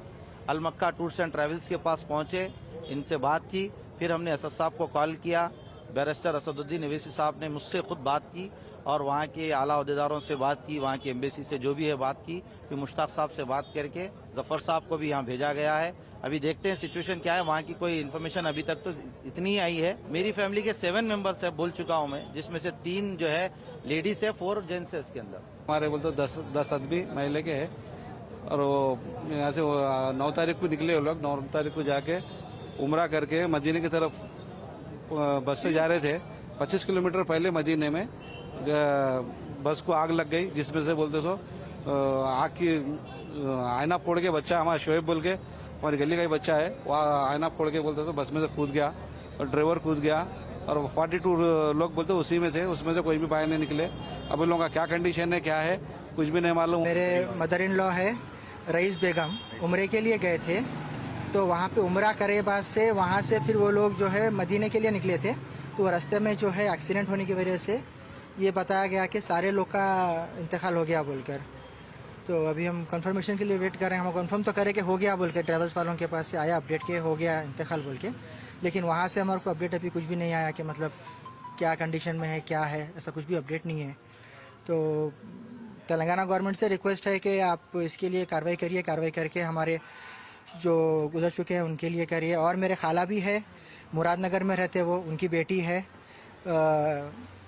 Al Makkah tours and travels के पास पहुंचे, इनसे बात की। फिर हमने असद साहब को कॉल किया, बैरिस्टर असदुद्दीन अवैसी साहब ने मुझसे खुद बात की और वहाँ के आला अहदेदारों से बात की, वहाँ की एम्बेसी से जो भी है बात की। फिर मुश्ताक साहब से बात करके जफर साहब को भी यहाँ भेजा गया है। अभी देखते हैं सिचुएशन क्या है। वहाँ की कोई इन्फॉर्मेशन अभी तक तो इतनी ही आई है। मेरी फैमिली के 7 मेंबर्स है, बोल चुका हूँ मैं, जिसमें से 3 जो है लेडीज है, 4 जेंट्स है इसके अंदर। हमारे बोलते 10 आदमी महिला के है और वो यहाँ से 9 तारीख को निकले वो लोग। 9 तारीख को जाके उमरा करके मदीने की तरफ बस से जा रहे थे। 25 किलोमीटर पहले मदीने में बस को आग लग गई, जिसमें से बोलते सो आग की आईना फोड़ के बच्चा, हमारा शोएब बोल के हमारी गली का ही बच्चा है, वह आईना फोड़ के बोलते सो बस में से कूद गया और ड्राइवर कूद गया और 42 लोग बोलते उसी में थे, उसमें से कोई भी बाहर नहीं निकले। अब इन लोगों का क्या कंडीशन है, क्या है, कुछ भी नहीं मालूम। मेरे मदर इन लॉ है रईस बेगम, उम्रे के लिए गए थे, तो वहाँ पे उम्रा करे बाद से वहाँ से फिर वो लोग जो है मदीने के लिए निकले थे। तो रास्ते में जो है एक्सीडेंट होने की वजह से ये बताया गया कि सारे लोग का इंतकाल हो गया बोलकर। तो अभी हम कंफर्मेशन के लिए वेट कर रहे हैं। हम कंफर्म तो करें कि हो गया बोल के, ट्रेवल्स वालों के पास से आया अपडेट के हो गया इंतकाल बोल के, लेकिन वहाँ से हमारे को अपडेट अभी कुछ भी नहीं आया कि मतलब क्या कंडीशन में है, क्या है, ऐसा कुछ भी अपडेट नहीं है। तो तेलंगाना गवर्नमेंट से रिक्वेस्ट है कि आप इसके लिए कार्रवाई करिए, कार्रवाई करके हमारे जो गुजर चुके हैं उनके लिए करिए। और मेरे खाला भी है, मुरादनगर में रहते वो, उनकी बेटी है,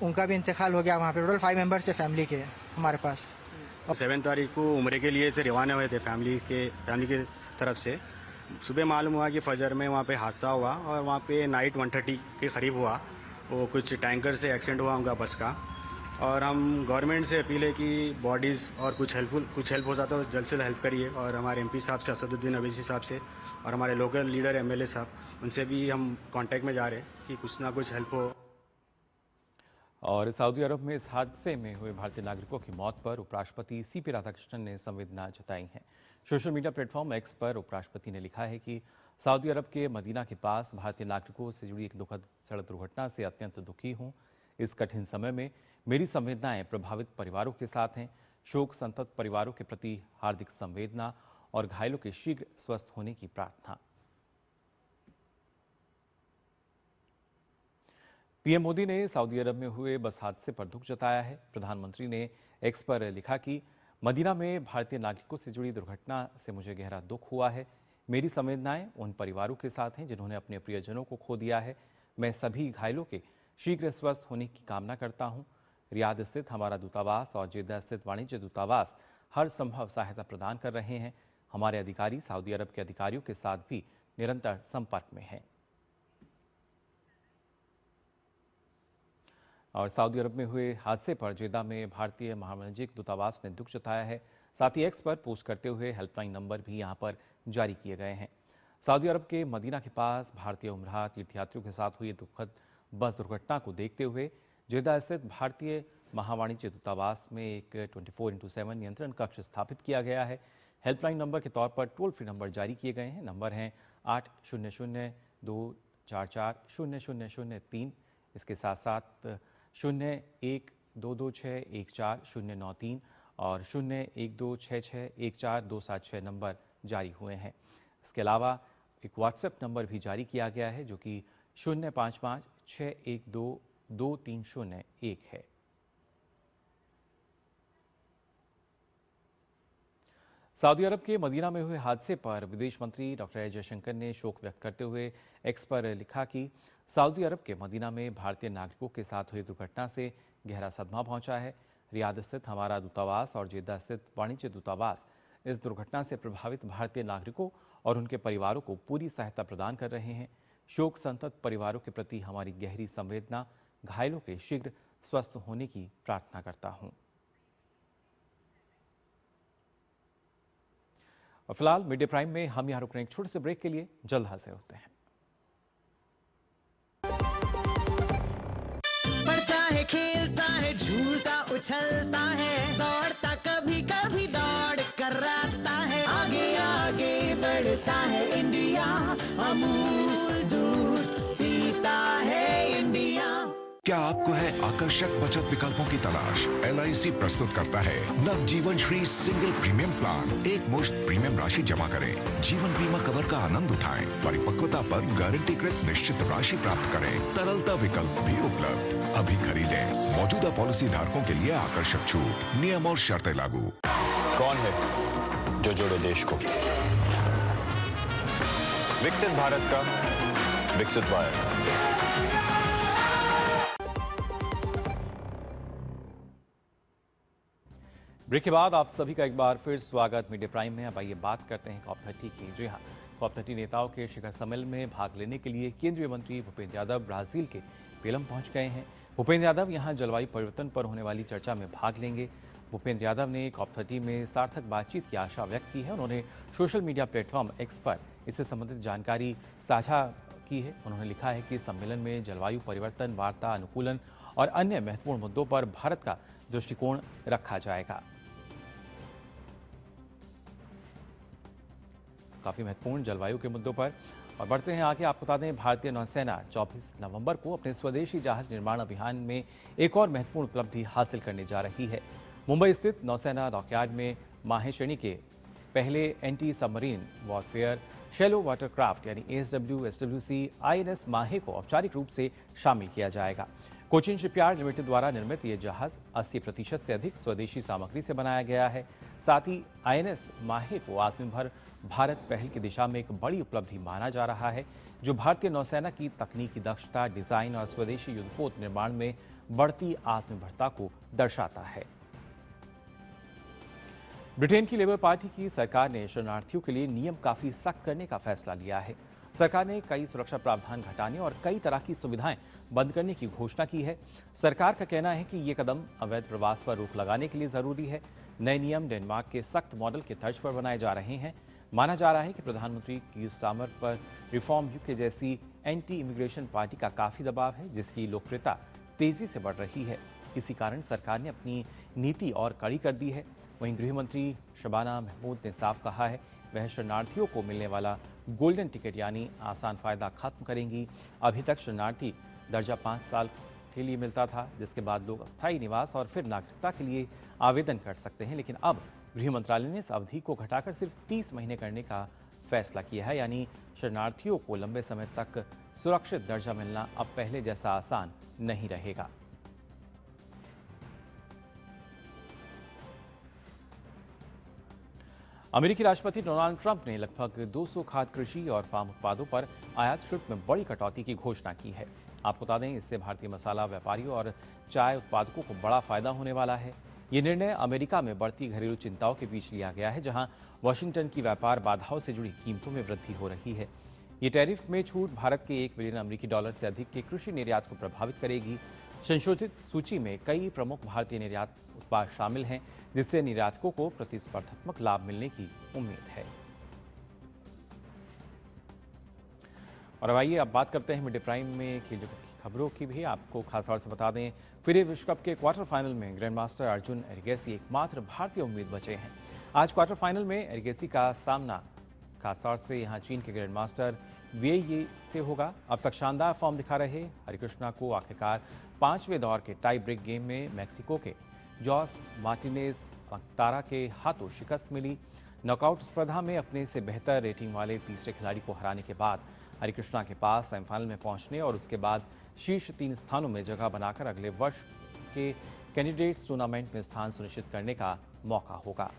उनका भी इंतकाल हो गया वहाँ पे। टोटल 5 मेंबर्स है फैमिली के हमारे पास। 7 तारीख को उम्रे के लिए से रवाना हुए थे फैमिली के तरफ से। सुबह मालूम हुआ कि फजर में वहाँ पे हादसा हुआ और वहाँ पे नाइट 1:30 के करीब हुआ। वो कुछ टैंकर से एक्सीडेंट हुआ उनका बस का। और हम गवर्नमेंट से अपील है कि बॉडीज़ और कुछ हेल्प हो जाता है जल्द से जल्द हेल्प करिए। और हमारे एमपी साहब से, असदुद्दीन अवैसी साहब से और हमारे लोकल लीडर एमएलए साहब, उनसे भी हम कांटेक्ट में जा रहे हैं कि कुछ ना कुछ हेल्प हो। और सऊदी अरब में इस हादसे में हुए भारतीय नागरिकों की मौत पर उपराष्ट्रपति सीपी राधाकृष्णन ने संवेदना जताई है। सोशल मीडिया प्लेटफॉर्म एक्स पर उपराष्ट्रपति ने लिखा है कि सऊदी अरब के मदीना के पास भारतीय नागरिकों से जुड़ी एक दुखद सड़क दुर्घटना से अत्यंत दुखी हूँ। इस कठिन समय में मेरी संवेदनाएं प्रभावित परिवारों के साथ हैं। शोक संतप्त परिवारों के प्रति हार्दिक संवेदना और घायलों के शीघ्र स्वस्थ होने की प्रार्थना। पीएम मोदी ने सऊदी अरब में हुए बस हादसे पर दुख जताया है। प्रधानमंत्री ने एक्स पर लिखा कि मदीना में भारतीय नागरिकों से जुड़ी दुर्घटना से मुझे गहरा दुख हुआ है। मेरी संवेदनाएं उन परिवारों के साथ हैं जिन्होंने अपने प्रियजनों को खो दिया है। मैं सभी घायलों के शीघ्र स्वस्थ होने की कामना करता हूं। रियाद स्थित हमारा दूतावास और जेद्दा स्थित वाणिज्य दूतावास हर संभव सहायता प्रदान कर रहे हैं। हमारे अधिकारी सऊदी अरब के अधिकारियों के साथ भी निरंतर संपर्क में हैं। और सऊदी अरब में हुए हादसे पर जेद्दा में भारतीय महावाणिज्यिक दूतावास ने दुख जताया है। साथ ही एक्स पर पोस्ट करते हुए हेल्पलाइन नंबर भी यहां पर जारी किए गए हैं। सऊदी अरब के मदीना के पास भारतीय उमरा तीर्थयात्रियों के साथ हुई दुखद बस दुर्घटना को देखते हुए जेद्दा स्थित भारतीय महावाणिज्य दूतावास में एक 24/7 नियंत्रण कक्ष स्थापित किया गया है। हेल्पलाइन नंबर के तौर पर टोल फ्री नंबर जारी किए गए हैं। नंबर हैं 800-244-0003। इसके साथ साथ 0122614093 और 0126614276 नंबर जारी हुए हैं। इसके अलावा एक व्हाट्सएप नंबर भी जारी किया गया है जो कि 055-612-2301 है। सऊदी अरब के मदीना में हुए हादसे पर विदेश मंत्री डॉक्टर एस जयशंकर ने शोक व्यक्त करते हुए एक्स पर लिखा कि सऊदी अरब के मदीना में भारतीय नागरिकों के साथ हुई दुर्घटना से गहरा सदमा पहुंचा है। रियाद स्थित हमारा दूतावास और जेद्दा स्थित वाणिज्य दूतावास इस दुर्घटना से प्रभावित भारतीय नागरिकों और उनके परिवारों को पूरी सहायता प्रदान कर रहे हैं। शोक संतप्त परिवारों के प्रति हमारी गहरी संवेदना, घायलों के शीघ्र स्वस्थ होने की प्रार्थना करता हूं। और फिलहाल मिड डे प्राइम में हम यहां रुक रहे हैं एक छोटे से ब्रेक के लिए, जल्द हाजिर होते हैं। पढ़ता है, खेलता है, झूलता उछलता है, दौड़ता कभी कभी दौड़ कराता है, आगे आगे बढ़ता है इंडिया, अमूल दूध पीता है इंडिया। क्या आपको है आकर्षक बचत विकल्पों की तलाश? LIC प्रस्तुत करता है नवजीवन श्री सिंगल प्रीमियम प्लान। एक मुश्त प्रीमियम राशि जमा करें, जीवन बीमा कवर का आनंद उठाएं, परिपक्वता पर गारंटीकृत निश्चित राशि प्राप्त करें, तरलता विकल्प भी उपलब्ध। अभी खरीदें। मौजूदा पॉलिसी धारकों के लिए आकर्षक छूट, नियम और शर्तें लागू। कौन है जो जोड़े देश को? विकसित भारत का विकसित भारत। ब्रेक के बाद आप सभी का एक बार फिर स्वागत मिड डे प्राइम में। अब आइए बात करते हैं COP30 की। जी हाँ, COP30 नेताओं के शिखर सम्मेलन में भाग लेने के लिए केंद्रीय मंत्री भूपेंद्र यादव ब्राजील के बेलम पहुंच गए हैं। भूपेंद्र यादव यहां जलवायु परिवर्तन पर होने वाली चर्चा में भाग लेंगे। भूपेंद्र यादव ने COP30 में सार्थक बातचीत की आशा व्यक्त की है। उन्होंने सोशल मीडिया प्लेटफॉर्म X पर इससे संबंधित जानकारी साझा की है। उन्होंने लिखा है कि सम्मेलन में जलवायु परिवर्तन, वार्ता, अनुकूलन और अन्य महत्वपूर्ण मुद्दों पर भारत का दृष्टिकोण रखा जाएगा। काफी महत्वपूर्ण जलवायु के मुद्दों पर। और बढ़ते हैं आगे, आपको बता दें भारतीय नौसेना 24 नवंबर को अपने स्वदेशी जहाज निर्माण अभियान में एक और महत्वपूर्ण उपलब्धि हासिल करने जा रही है। मुंबई स्थित नौसेना डॉकयार्ड में माहे श्रेणी के पहले anti submarine warfare shallow watercraft यानी ASW/SWC INS माहे को औपचारिक रूप से शामिल किया जाएगा। कोचिन शिपयार्ड लिमिटेड द्वारा निर्मित ये जहाज 80% से अधिक स्वदेशी सामग्री से बनाया गया है। साथ ही INS माहे को आत्मनिर्भर भारत पहल की दिशा में एक बड़ी उपलब्धि माना जा रहा है, जो भारतीय नौसेना की तकनीकी दक्षता, डिजाइन और स्वदेशी युद्धपोत निर्माण में बढ़ती आत्मनिर्भरता को दर्शाता है। ब्रिटेन की लेबर पार्टी की सरकार ने शरणार्थियों के लिए नियम काफी सख्त करने का फैसला लिया है। सरकार ने कई सुरक्षा प्रावधान घटाने और कई तरह की सुविधाएं बंद करने की घोषणा की है। सरकार का कहना है कि ये कदम अवैध प्रवास पर रोक लगाने के लिए जरूरी है। नए नियम डेनमार्क के सख्त मॉडल के तर्ज पर बनाए जा रहे हैं। माना जा रहा है कि प्रधानमंत्री कीर स्टारमर पर रिफॉर्म यूके जैसी एंटी इमिग्रेशन पार्टी का काफी दबाव है, जिसकी लोकप्रियता तेजी से बढ़ रही है। इसी कारण सरकार ने अपनी नीति और कड़ी कर दी है। वहीं गृह मंत्री शबाना महमूद ने साफ कहा है वह शरणार्थियों को मिलने वाला गोल्डन टिकट यानी आसान फायदा खत्म करेंगी। अभी तक शरणार्थी दर्जा 5 साल के लिए मिलता था, जिसके बाद लोग अस्थायी निवास और फिर नागरिकता के लिए आवेदन कर सकते हैं। लेकिन अब गृह मंत्रालय ने इस अवधि को घटाकर सिर्फ 30 महीने करने का फैसला किया है। यानी शरणार्थियों को लंबे समय तक सुरक्षित दर्जा मिलना अब पहले जैसा आसान नहीं रहेगा। अमेरिकी राष्ट्रपति डोनाल्ड ट्रंप ने लगभग 200 खाद्य, कृषि और फार्म उत्पादों पर आयात शुल्क में बड़ी कटौती की घोषणा की है। आपको बता दें, इससे भारतीय मसाला व्यापारियों और चाय उत्पादकों को बड़ा फायदा होने वाला है। ये निर्णय अमेरिका में बढ़ती घरेलू चिंताओं के बीच लिया गया है, जहां वाशिंगटन की व्यापार बाधाओं से जुड़ी कीमतों में वृद्धि हो रही है। ये टैरिफ में छूट भारत के $1 बिलियन अमेरिकी डॉलर से अधिक के कृषि निर्यात को प्रभावित करेगी। संशोधित सूची में कई प्रमुख भारतीय निर्यात उत्पाद शामिल हैं, जिससे निर्यातकों को प्रतिस्पर्धात्मक लाभ मिलने की उम्मीद है। और अब आइए अब बात करते हैं मिड डे प्राइम में खेल जगत की खबरों की भी। आपको खास तौर से बता दें, फिरे विश्व कप के क्वार्टर फाइनल में ग्रैंड मास्टर अर्जुन एरिगेसी एकमात्र भारतीय उम्मीद बचे हैं। आज क्वार्टर फाइनल में एरिगेसी का सामना खासतौर से यहां चीन के ग्रैंड मास्टर वेई से होगा। अब तक शानदार फॉर्म दिखा रहे हरिकृष्णा को आखिरकार 5वें दौर के टाई ब्रेक गेम में मैक्सिको के जॉस मार्टिनेज अक्तारा के हाथों शिकस्त मिली। नॉकआउट स्पर्धा में अपने से बेहतर रेटिंग वाले तीसरे खिलाड़ी को हराने के बाद हरिकृष्णा के पास सेमीफाइनल में पहुंचने और उसके बाद शीर्ष 3 स्थानों में जगह बनाकर अगले वर्ष के कैंडिडेट्स टूर्नामेंट में स्थान सुनिश्चित करने का मौका होगा।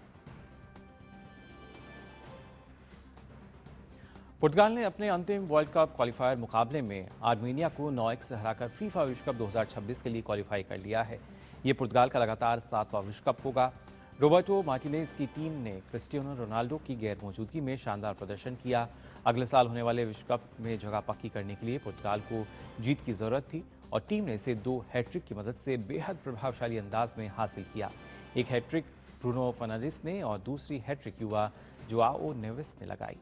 पुर्तगाल ने अपने अंतिम वर्ल्ड कप क्वालिफायर मुकाबले में आर्मेनिया को 9-1 से हराकर फीफा विश्व कप 2026 के लिए क्वालिफाई कर लिया है। ये पुर्तगाल का लगातार 7वां विश्व कप होगा। रोबर्टो मार्टिनेज की टीम ने क्रिस्टियानो रोनाल्डो की गैर मौजूदगी में शानदार प्रदर्शन किया। अगले साल होने वाले विश्व कप में जगह पक्की करने के लिए पुर्तगाल को जीत की जरूरत थी और टीम ने इसे 2 हैट्रिक की मदद से बेहद प्रभावशाली अंदाज में हासिल किया। एक हैट्रिक ब्रूनो फर्नांडिस ने और दूसरी हैट्रिक युवा जोआओ नेवेस ने लगाई।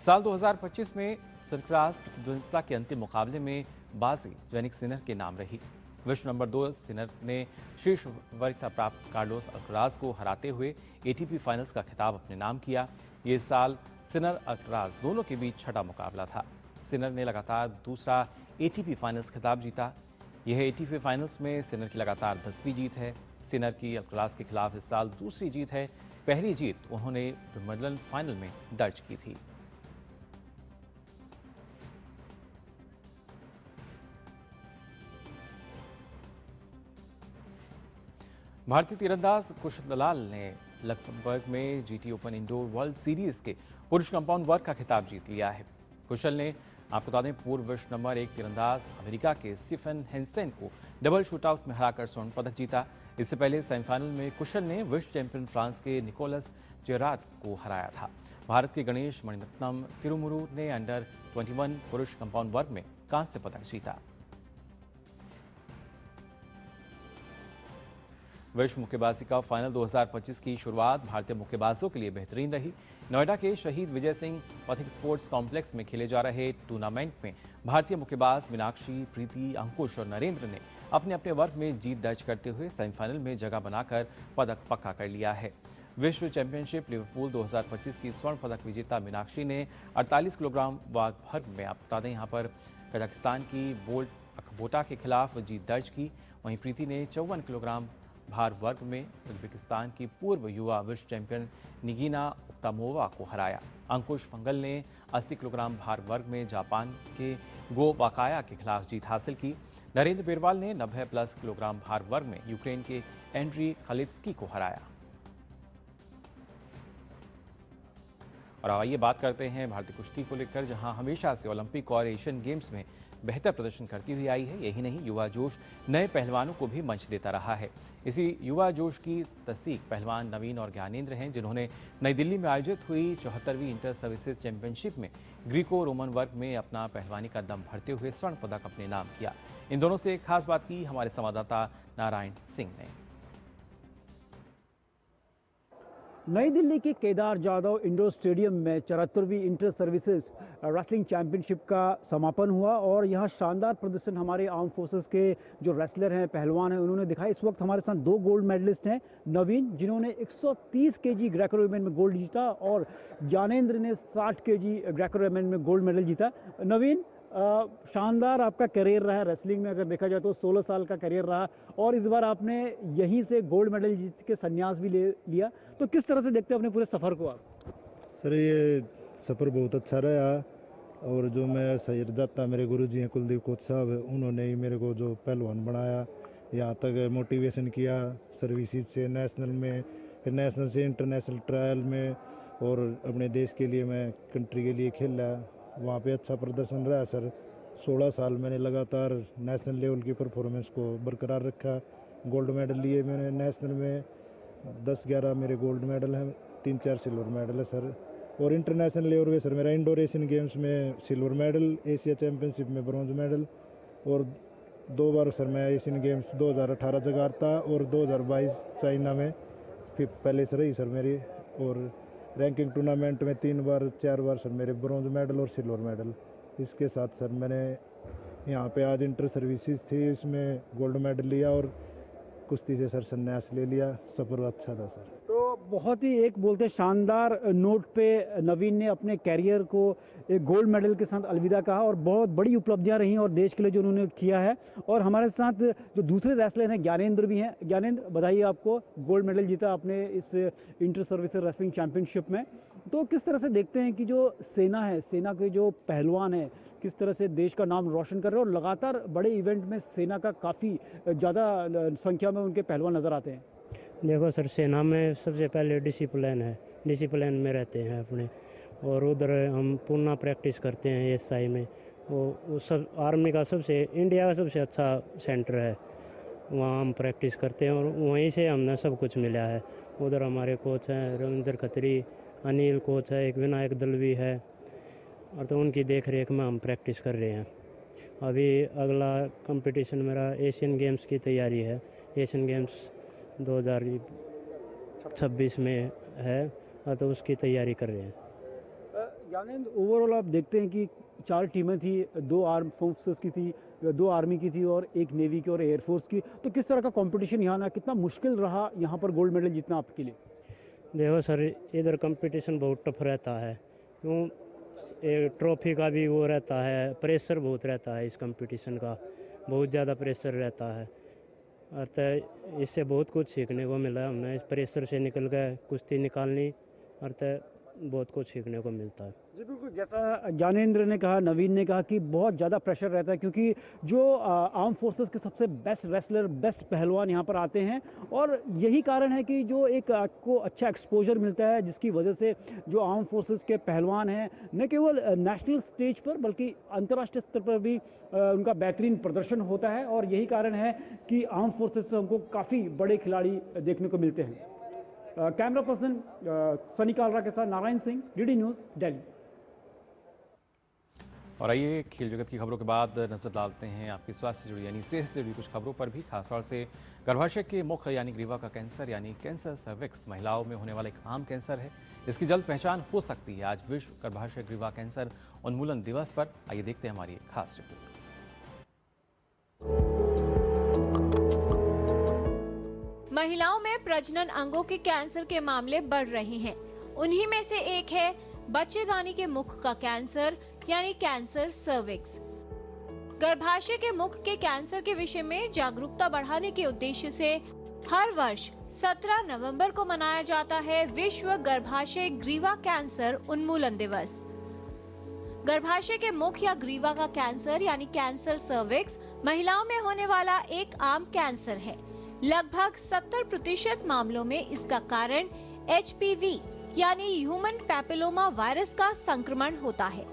साल 2025 में सरफराज प्रतिद्वंदिता के अंतिम मुकाबले में बाजी जैनिक सिनर के नाम रही। विश्व नंबर 2 सिनर ने शीर्ष वरीयता प्राप्त कार्लोस अल्कराज को हराते हुए एटीपी फाइनल्स का खिताब अपने नाम किया। ये साल सिनर अल्कराज दोनों के बीच छठा मुकाबला था। सिनर ने लगातार दूसरा एटीपी फाइनल्स खिताब जीता। यह एटीपी फाइनल्स में सिनर की लगातार 10वीं जीत है। सिनर की अल्कराज के खिलाफ इस साल दूसरी जीत है। पहली जीत उन्होंने विंबलडन फाइनल में दर्ज की थी। भारतीय तीरंदाज कुशल दलाल ने लक्समबर्ग में GT open indoor world series के पुरुष कंपाउंड वर्ग का खिताब जीत लिया है। कुशल ने, आपको बता दें, पूर्व विश्व नंबर 1 तीरंदाज अमेरिका के स्टीफन हेंसेन को डबल शूटआउट में हराकर स्वर्ण पदक जीता। इससे पहले सेमीफाइनल में कुशल ने विश्व चैंपियन फ्रांस के निकोलस जेरार्ड को हराया था। भारत के गणेश मणिरत्नम तिरुमुरु ने अंडर 21 पुरुष कंपाउंड वर्ग में कांस्य पदक जीता। विश्व मुक्केबाजी का फाइनल 2025 की शुरुआत भारतीय मुक्केबाजों के लिए बेहतरीन रही। नोएडा के शहीद विजय सिंह पथिक स्पोर्ट्स कॉम्प्लेक्स में खेले जा रहे टूर्नामेंट में भारतीय मुक्केबाज मीनाक्षी, प्रीति, अंकुश और नरेंद्र ने अपने अपने वर्ग में जीत दर्ज करते हुए सेमीफाइनल में जगह बनाकर पदक पक्का कर लिया है। विश्व चैंपियनशिप लिवरपूल 2025 की स्वर्ण पदक विजेता मीनाक्षी ने 48 किलोग्राम वर्ग में, आप बता दें, यहाँ पर कजाकिस्तान की बोल्ट अखबोटा के खिलाफ जीत दर्ज की। वहीं प्रीति ने 54 किलोग्राम भार वर्ग में उज्बेकिस्तान की पूर्व युवा विश्व चैंपियन निगिना उक्तामोवा को हराया। अंकुश फंगल ने 80 किलोग्राम भार वर्ग में जापान के गो बाकाया के खिलाफ जीत हासिल की। नरेंद्र बेरवाल ने 90+ किलोग्राम भार वर्ग में यूक्रेन के एंड्री खलित्स्की को हराया। और आइए बात करते हैं भारतीय कुश्ती को लेकर, जहां हमेशा से ओलंपिक और एशियन गेम्स में बेहतर प्रदर्शन करती हुई आई है। यही नहीं, युवा जोश नए पहलवानों को भी मंच देता रहा है। इसी युवा जोश की तस्दीक पहलवान नवीन और ज्ञानेंद्र हैं, जिन्होंने नई दिल्ली में आयोजित हुई 74वीं इंटर सर्विसेज चैंपियनशिप में ग्रीको रोमन वर्ग में अपना पहलवानी का दम भरते हुए स्वर्ण पदक अपने नाम किया। इन दोनों से एक खास बात की हमारे संवाददाता नारायण सिंह ने। नई दिल्ली के केदार जाधव इंडोर स्टेडियम में 74वीं इंटर सर्विसेज रेसलिंग चैंपियनशिप का समापन हुआ और यहाँ शानदार प्रदर्शन हमारे आर्म फोर्सेस के जो रेसलर हैं, पहलवान हैं, उन्होंने दिखाया। इस वक्त हमारे साथ 2 गोल्ड मेडलिस्ट हैं, नवीन जिन्होंने 130 केजी ग्रेको रोमन में गोल्ड जीता और ज्ञानेंद्र ने 60 केजी ग्रेको रोमन में गोल्ड मेडल जीता। नवीन, शानदार आपका करियर रहा है रेसलिंग में, अगर देखा जाए तो 16 साल का करियर रहा और इस बार आपने यहीं से गोल्ड मेडल जीत के संन्यास भी ले लिया, तो किस तरह से देखते हैं अपने पूरे सफ़र को आप? सर, ये सफ़र बहुत अच्छा रहा और जो मैं सैयदजाता मेरे गुरुजी हैं कुलदीप कोच साहब, उन्होंने ही मेरे को जो पहलवान बनाया, यहाँ तक मोटिवेशन किया सर्विसेज से नेशनल में, फिर नेशनल से इंटरनेशनल ट्रायल में और अपने देश के लिए मैं कंट्री के लिए खेला, वहाँ पे अच्छा प्रदर्शन रहा सर। 16 साल मैंने लगातार नेशनल लेवल की परफॉर्मेंस को बरकरार रखा। गोल्ड मेडल लिए मैंने नेशनल में, 10-11 मेरे गोल्ड मेडल हैं, 3-4 सिल्वर मेडल है सर। और इंटरनेशनल लेवल पे सर मेरा इंडोर एशियन गेम्स में सिल्वर मेडल, एशिया चैम्पियनशिप में ब्रॉन्ज मेडल और 2 बार सर मैं एशियन गेम्स 2018 जकार्ता और 2022 चाइना में फिर पहले से रही सर मेरी। और रैंकिंग टूर्नामेंट में 3 बार 4 बार सर मेरे ब्रॉन्ज मेडल और सिल्वर मेडल। इसके साथ सर मैंने यहाँ पे आज इंटर सर्विसेज थी, इसमें गोल्ड मेडल लिया और कुश्ती से सर संन्यास ले लिया। सफ़र अच्छा था सर। तो बहुत ही एक बोलते शानदार नोट पे नवीन ने अपने कैरियर को एक गोल्ड मेडल के साथ अलविदा कहा और बहुत बड़ी उपलब्धियां रही और देश के लिए जो उन्होंने किया है। और हमारे साथ जो दूसरे रेसलर हैं ज्ञानेंद्र भी हैं। ज्ञानेंद्र, बधाई आपको, गोल्ड मेडल जीता आपने इस इंटर सर्विसेज रेसलिंग चैंपियनशिप में। तो किस तरह से देखते हैं कि जो सेना है, सेना के जो पहलवान हैं, किस तरह से देश का नाम रोशन कर रहे हैं और लगातार बड़े इवेंट में सेना का काफ़ी ज़्यादा संख्या में उनके पहलवान नज़र आते हैं। देखो सर, सेना में सबसे पहले डिसिप्लिन है, डिसिप्लिन में रहते हैं अपने, और उधर हम पूर्ण प्रैक्टिस करते हैं एसआई में। वो सब आर्मी का सबसे, इंडिया का सबसे अच्छा सेंटर है, वहाँ हम प्रैक्टिस करते हैं और वहीं से हमने सब कुछ मिला है। उधर हमारे कोच हैं रविंद्र खत्री, अनिल कोच है, एक विनायक दलवी है, और तो उनकी देख रेख में हम प्रैक्टिस कर रहे हैं। अभी अगला कंपटीशन मेरा एशियन गेम्स की तैयारी है, एशियन गेम्स 2026 में है, तो उसकी तैयारी कर रहे हैं। ज्ञानेंद्र, ओवरऑल आप देखते हैं कि 4 टीमें थी, 2 आर्म फोर्सेस की थी, 2 आर्मी की थी और 1 नेवी की और एयरफोर्स की। तो किस तरह का कंपटीशन यहाँ ना, कितना मुश्किल रहा यहाँ पर गोल्ड मेडल जीतना आपके लिए? देखो सर, इधर कंपटीशन बहुत टफ रहता है, क्यों ट्रॉफी का भी वो रहता है, प्रेशर बहुत रहता है, इस कंपटीशन का बहुत ज़्यादा प्रेशर रहता है। अतः इससे बहुत कुछ सीखने को मिला, हमने इस प्रेशर से निकल गए, कुश्ती निकालनी, अतः बहुत कुछ सीखने को मिलता है। जी बिल्कुल, जैसा ज्ञानेंद्र ने कहा, नवीन ने कहा कि बहुत ज़्यादा प्रेशर रहता है, क्योंकि जो आर्म फोर्सेस के सबसे बेस्ट रेसलर, बेस्ट पहलवान यहाँ पर आते हैं और यही कारण है कि जो एक आपको अच्छा एक्सपोजर मिलता है, जिसकी वजह से जो आर्म फोर्सेस के पहलवान हैं न केवल नेशनल स्टेज पर बल्कि अंतर्राष्ट्रीय स्तर पर भी उनका बेहतरीन प्रदर्शन होता है। और यही कारण है कि आर्म फोर्सेस से हमको काफ़ी बड़े खिलाड़ी देखने को मिलते हैं। कैमरा पर्सन सनी कालरा के साथ नारायण सिंह, डीडी न्यूज़, दिल्ली। और आइए खेल जगत की खबरों के बाद नजर डालते हैं आपकी स्वास्थ्य से जुड़ी यानी सेहत से जुड़ी कुछ खबरों पर भी। खासतौर से गर्भाशय के मुख यानी ग्रीवा का कैंसर यानी कैंसर सर्विक्स महिलाओं में होने वाला एक आम कैंसर है। इसकी जल्द पहचान हो सकती है। आज विश्व गर्भाशय ग्रीवा कैंसर उन्मूलन दिवस पर आइए देखते हैं हमारी एक खास रिपोर्ट। महिलाओं में प्रजनन अंगों के कैंसर के मामले बढ़ रहे हैं। उन्हीं में से एक है बच्चेदानी के मुख का कैंसर यानी कैंसर सर्विक्स। गर्भाशय के मुख के कैंसर के विषय में जागरूकता बढ़ाने के उद्देश्य से हर वर्ष 17 नवंबर को मनाया जाता है विश्व गर्भाशय ग्रीवा कैंसर उन्मूलन दिवस। गर्भाशय के मुख या ग्रीवा का कैंसर यानी कैंसर सर्विक्स महिलाओं में होने वाला एक आम कैंसर है। लगभग 70% मामलों में इसका कारण HPV यानी ह्यूमन पैपिलोमा वायरस का संक्रमण होता है।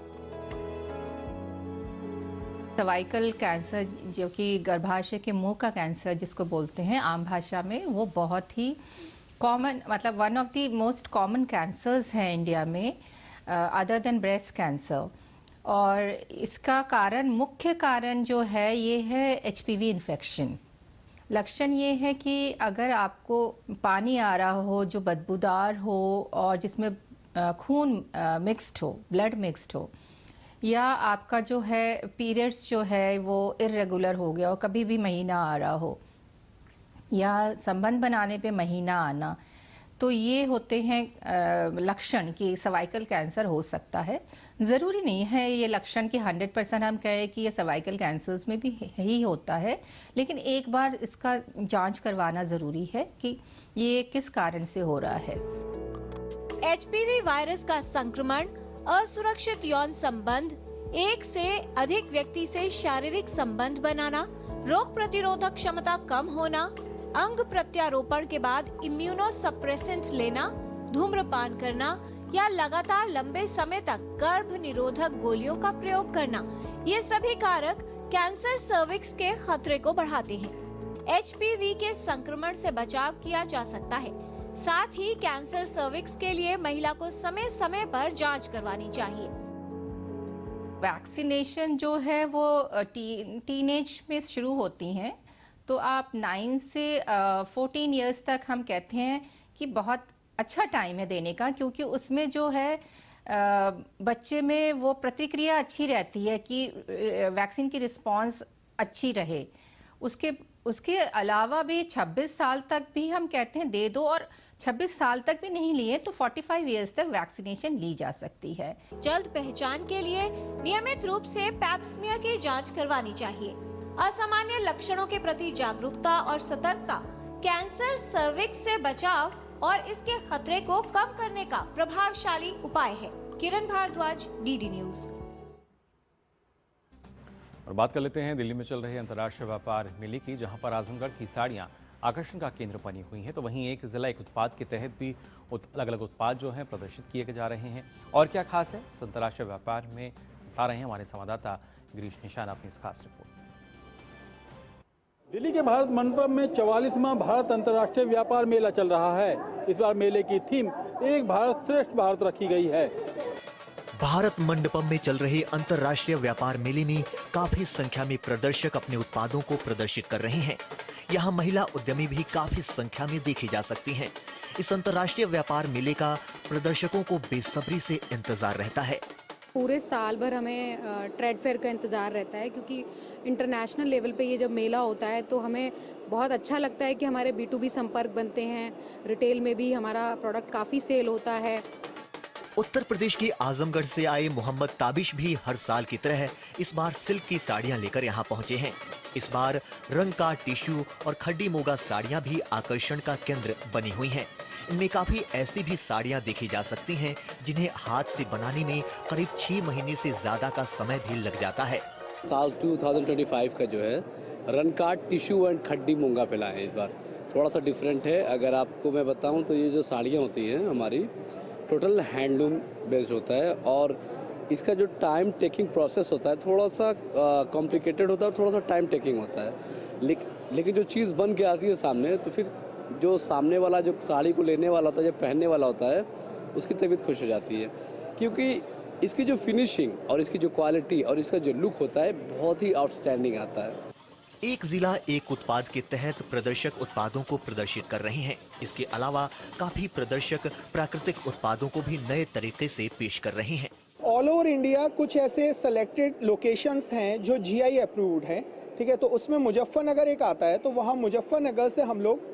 सर्वाइकल कैंसर, जो कि गर्भाशय के मुंह का कैंसर जिसको बोलते हैं आम भाषा में, वो बहुत ही कॉमन, मतलब one of the most common cancers है इंडिया में अदर देन ब्रेस्ट कैंसर। और इसका कारण, मुख्य कारण जो है ये है HPV इन्फेक्शन। लक्षण ये है कि अगर आपको पानी आ रहा हो जो बदबूदार हो और जिसमें खून मिक्स्ड हो, ब्लड मिक्स्ड हो, या आपका जो है पीरियड्स जो है वो इरेगुलर हो गया हो, कभी भी महीना आ रहा हो, या संबंध बनाने पे महीना आना, तो ये होते हैं लक्षण कि सर्वाइकल कैंसर हो सकता है। ज़रूरी नहीं है ये लक्षण कि 100% हम कहें कि ये सर्वाइकल कैंसर्स में भी ही होता है, लेकिन एक बार इसका जांच करवाना ज़रूरी है कि ये किस कारण से हो रहा है। HPV वायरस का संक्रमण, असुरक्षित यौन संबंध, एक से अधिक व्यक्ति से शारीरिक संबंध बनाना, रोग प्रतिरोधक क्षमता कम होना, अंग प्रत्यारोपण के बाद इम्यूनोसप्रेसेंट लेना, धूम्रपान करना या लगातार लंबे समय तक गर्भ निरोधक गोलियों का प्रयोग करना, ये सभी कारक कैंसर सर्विक्स के खतरे को बढ़ाते हैं। HPV के संक्रमण से बचाव किया जा सकता है। साथ ही कैंसर सर्विक्स के लिए महिला को समय समय पर जांच करवानी चाहिए। वैक्सीनेशन जो है वो टीनेज में शुरू होती हैं, तो आप 9 से 14 इयर्स तक हम कहते हैं कि बहुत अच्छा टाइम है देने का, क्योंकि उसमें जो है बच्चे में वो प्रतिक्रिया अच्छी रहती है कि वैक्सीन की रिस्पांस अच्छी रहे। उसके अलावा भी 26 साल तक भी हम कहते हैं दे दो, और 26 साल तक भी नहीं लिए तो 45 इयर्स तक वैक्सीनेशन ली जा सकती है। जल्द पहचान के लिए नियमित रूप से पैप स्मीयर की जांच करवानी चाहिए। असामान्य लक्षणों के प्रति जागरूकता और सतर्कता कैंसर सर्विक्स से बचाव और इसके खतरे को कम करने का प्रभावशाली उपाय है। किरण भारद्वाज, डीडी न्यूज। और बात कर लेते हैं दिल्ली में चल रहे अंतर्राष्ट्रीय व्यापार मेले की, जहां पर आजमगढ़ की साड़ियां आकर्षण का केंद्र बनी हुई हैं। तो वहीं एक जिला एक उत्पाद के तहत भी अलग अलग उत्पाद जो हैं प्रदर्शित किए जा रहे हैं। और क्या खास है अंतर्राष्ट्रीय व्यापार में, बता रहे हैं हमारे संवाददाता गिरीश निशान अपनी इस खास रिपोर्ट। दिल्ली के भारत मंडपम में 44वां भारत अंतर्राष्ट्रीय व्यापार मेला चल रहा है। इस बार मेले की थीम एक भारत श्रेष्ठ भारत रखी गई है। भारत मंडपम में चल रहे अंतर्राष्ट्रीय व्यापार मेले में काफी संख्या में प्रदर्शक अपने उत्पादों को प्रदर्शित कर रहे हैं। यहाँ महिला उद्यमी भी काफी संख्या में देखी जा सकती हैं। इस अंतर्राष्ट्रीय व्यापार मेले का प्रदर्शकों को बेसब्री से इंतजार रहता है। पूरे साल भर हमें ट्रेड फेयर का इंतज़ार रहता है, क्योंकि इंटरनेशनल लेवल पे ये जब मेला होता है तो हमें बहुत अच्छा लगता है कि हमारे B2B संपर्क बनते हैं। रिटेल में भी हमारा प्रोडक्ट काफ़ी सेल होता है। उत्तर प्रदेश के आजमगढ़ से आए मोहम्मद ताबिश भी हर साल की तरह इस बार सिल्क की साड़ियां लेकर यहां पहुंचे हैं। इस बार रंग का टिश्यू और खड्डी मोगा साड़ियां भी आकर्षण का केंद्र बनी हुई हैं। इनमें काफी ऐसी भी साड़ियां देखी जा सकती हैं जिन्हें हाथ से बनाने में करीब 6 महीने से ज्यादा का समय भी लग जाता है। साल 2025 का जो है रंग का टिश्यू एंड खड्डी मोगा पे लाए हैं। इस बार थोड़ा सा डिफरेंट है। अगर आपको मैं बताऊं तो ये जो साड़ियाँ होती हैं हमारी टोटल हैंडलूम बेस्ड होता है, और इसका जो टाइम टेकिंग प्रोसेस होता है थोड़ा सा कॉम्प्लिकेटेड होता है, थोड़ा सा टाइम टेकिंग होता है। लेकिन जो चीज़ बन के आती है सामने, तो फिर जो सामने वाला जो साड़ी को लेने वाला होता है, जो पहनने वाला होता है, उसकी तबीयत खुश हो जाती है, क्योंकि इसकी जो फिनिशिंग और इसकी जो क्वालिटी और इसका जो लुक होता है बहुत ही आउटस्टैंडिंग आता है। एक जिला एक उत्पाद के तहत प्रदर्शक उत्पादों को प्रदर्शित कर रहे हैं। इसके अलावा काफी प्रदर्शक प्राकृतिक उत्पादों को भी नए तरीके से पेश कर रहे हैं। ऑल ओवर इंडिया कुछ ऐसे सेलेक्टेड लोकेशंस हैं जो GI अप्रूव्ड हैं, ठीक है। तो उसमें मुजफ्फरनगर एक आता है, तो वहाँ मुजफ्फरनगर से हम लोग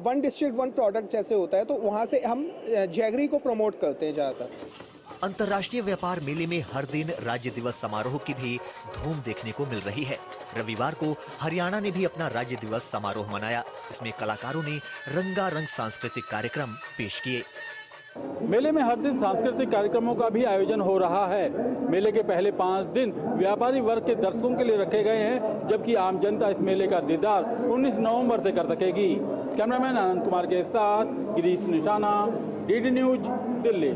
वन डिस्ट्रिक्ट वन प्रोडक्ट जैसे होता है, तो वहाँ से हम जैगरी को प्रमोट करते हैं ज़्यादातर। अंतर्राष्ट्रीय व्यापार मेले में हर दिन राज्य दिवस समारोह की भी धूम देखने को मिल रही है। रविवार को हरियाणा ने भी अपना राज्य दिवस समारोह मनाया। इसमें कलाकारों ने रंगारंग सांस्कृतिक कार्यक्रम पेश किए। मेले में हर दिन सांस्कृतिक कार्यक्रमों का भी आयोजन हो रहा है। मेले के पहले 5 दिन व्यापारी वर्ग के दर्शकों के लिए रखे गए हैं, जबकि आम जनता इस मेले का दीदार 19 नवंबर से कर सकेगी। कैमरामैन आनंद कुमार के साथ गिरीश निशाना, DD न्यूज, दिल्ली।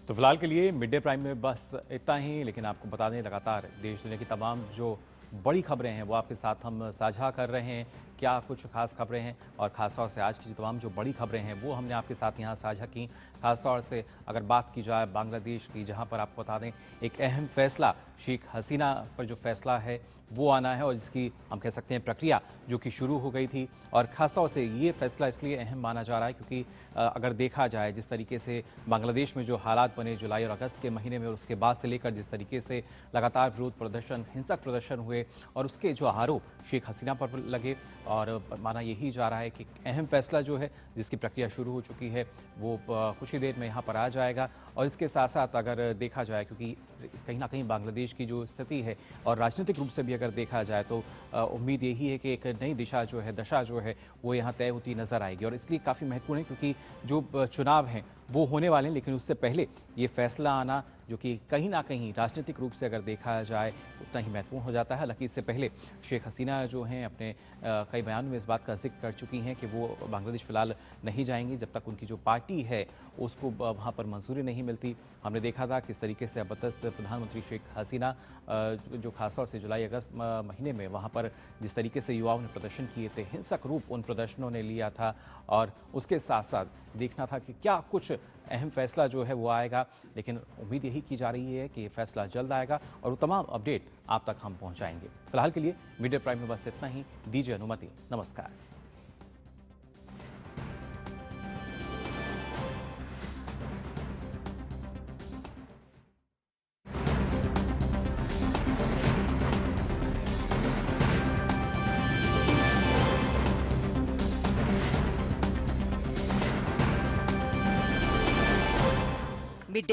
तो फिलहाल के लिए मिड डे प्राइम में बस इतना ही, लेकिन आपको बता दें लगातार देश दुनिया की तमाम जो बड़ी खबरें हैं वो आपके साथ हम साझा कर रहे हैं। क्या कुछ खास खबरें हैं, और ख़ासतौर से आज की जो तमाम जो बड़ी खबरें हैं वो हमने आपके साथ यहाँ साझा की। खासतौर से अगर बात की जाए बांग्लादेश की, जहाँ पर आपको बता दें एक अहम फैसला शेख हसीना पर जो फैसला है वो आना है, और जिसकी हम कह सकते हैं प्रक्रिया जो कि शुरू हो गई थी। और ख़ासतौर से ये फैसला इसलिए अहम माना जा रहा है क्योंकि अगर देखा जाए जिस तरीके से बांग्लादेश में जो हालात बने जुलाई और अगस्त के महीने में, और उसके बाद से लेकर जिस तरीके से लगातार विरोध प्रदर्शन, हिंसक प्रदर्शन हुए और उसके जो आरोप शेख हसीना पर लगे, और माना यही जा रहा है कि अहम फैसला जो है जिसकी प्रक्रिया शुरू हो चुकी है वो कुछ ही देर में यहाँ पर आ जाएगा। और इसके साथ साथ अगर देखा जाए, क्योंकि कहीं ना कहीं बांग्लादेश की जो स्थिति है और राजनीतिक रूप से भी अगर देखा जाए तो उम्मीद यही है कि एक नई दशा जो है वो यहाँ तय होती नज़र आएगी। और इसलिए काफ़ी महत्वपूर्ण है क्योंकि जो चुनाव हैं वो होने वाले हैं, लेकिन उससे पहले ये फैसला आना जो कि कहीं ना कहीं राजनीतिक रूप से अगर देखा जाए उतना ही महत्वपूर्ण हो जाता है। हालांकि इससे पहले शेख हसीना जो हैं अपने कई बयान में इस बात का जिक्र कर चुकी हैं कि वो बांग्लादेश फ़िलहाल नहीं जाएंगी जब तक उनकी जो पार्टी है उसको वहाँ पर मंजूरी नहीं मिलती। हमने देखा था किस तरीके से जबरदस्त प्रधानमंत्री शेख हसीना जो खासतौर से जुलाई अगस्त महीने में वहाँ पर जिस तरीके से युवाओं ने प्रदर्शन किए थे, हिंसक रूप उन प्रदर्शनों ने लिया था, और उसके साथ साथ देखना था कि क्या कुछ अहम फैसला जो है वो आएगा। लेकिन उम्मीद यही की जा रही है कि ये फैसला जल्द आएगा और वो तमाम अपडेट आप तक हम पहुंचाएंगे। फिलहाल के लिए मिड डे प्राइम में बस इतना ही। दीजिए अनुमति। नमस्कार।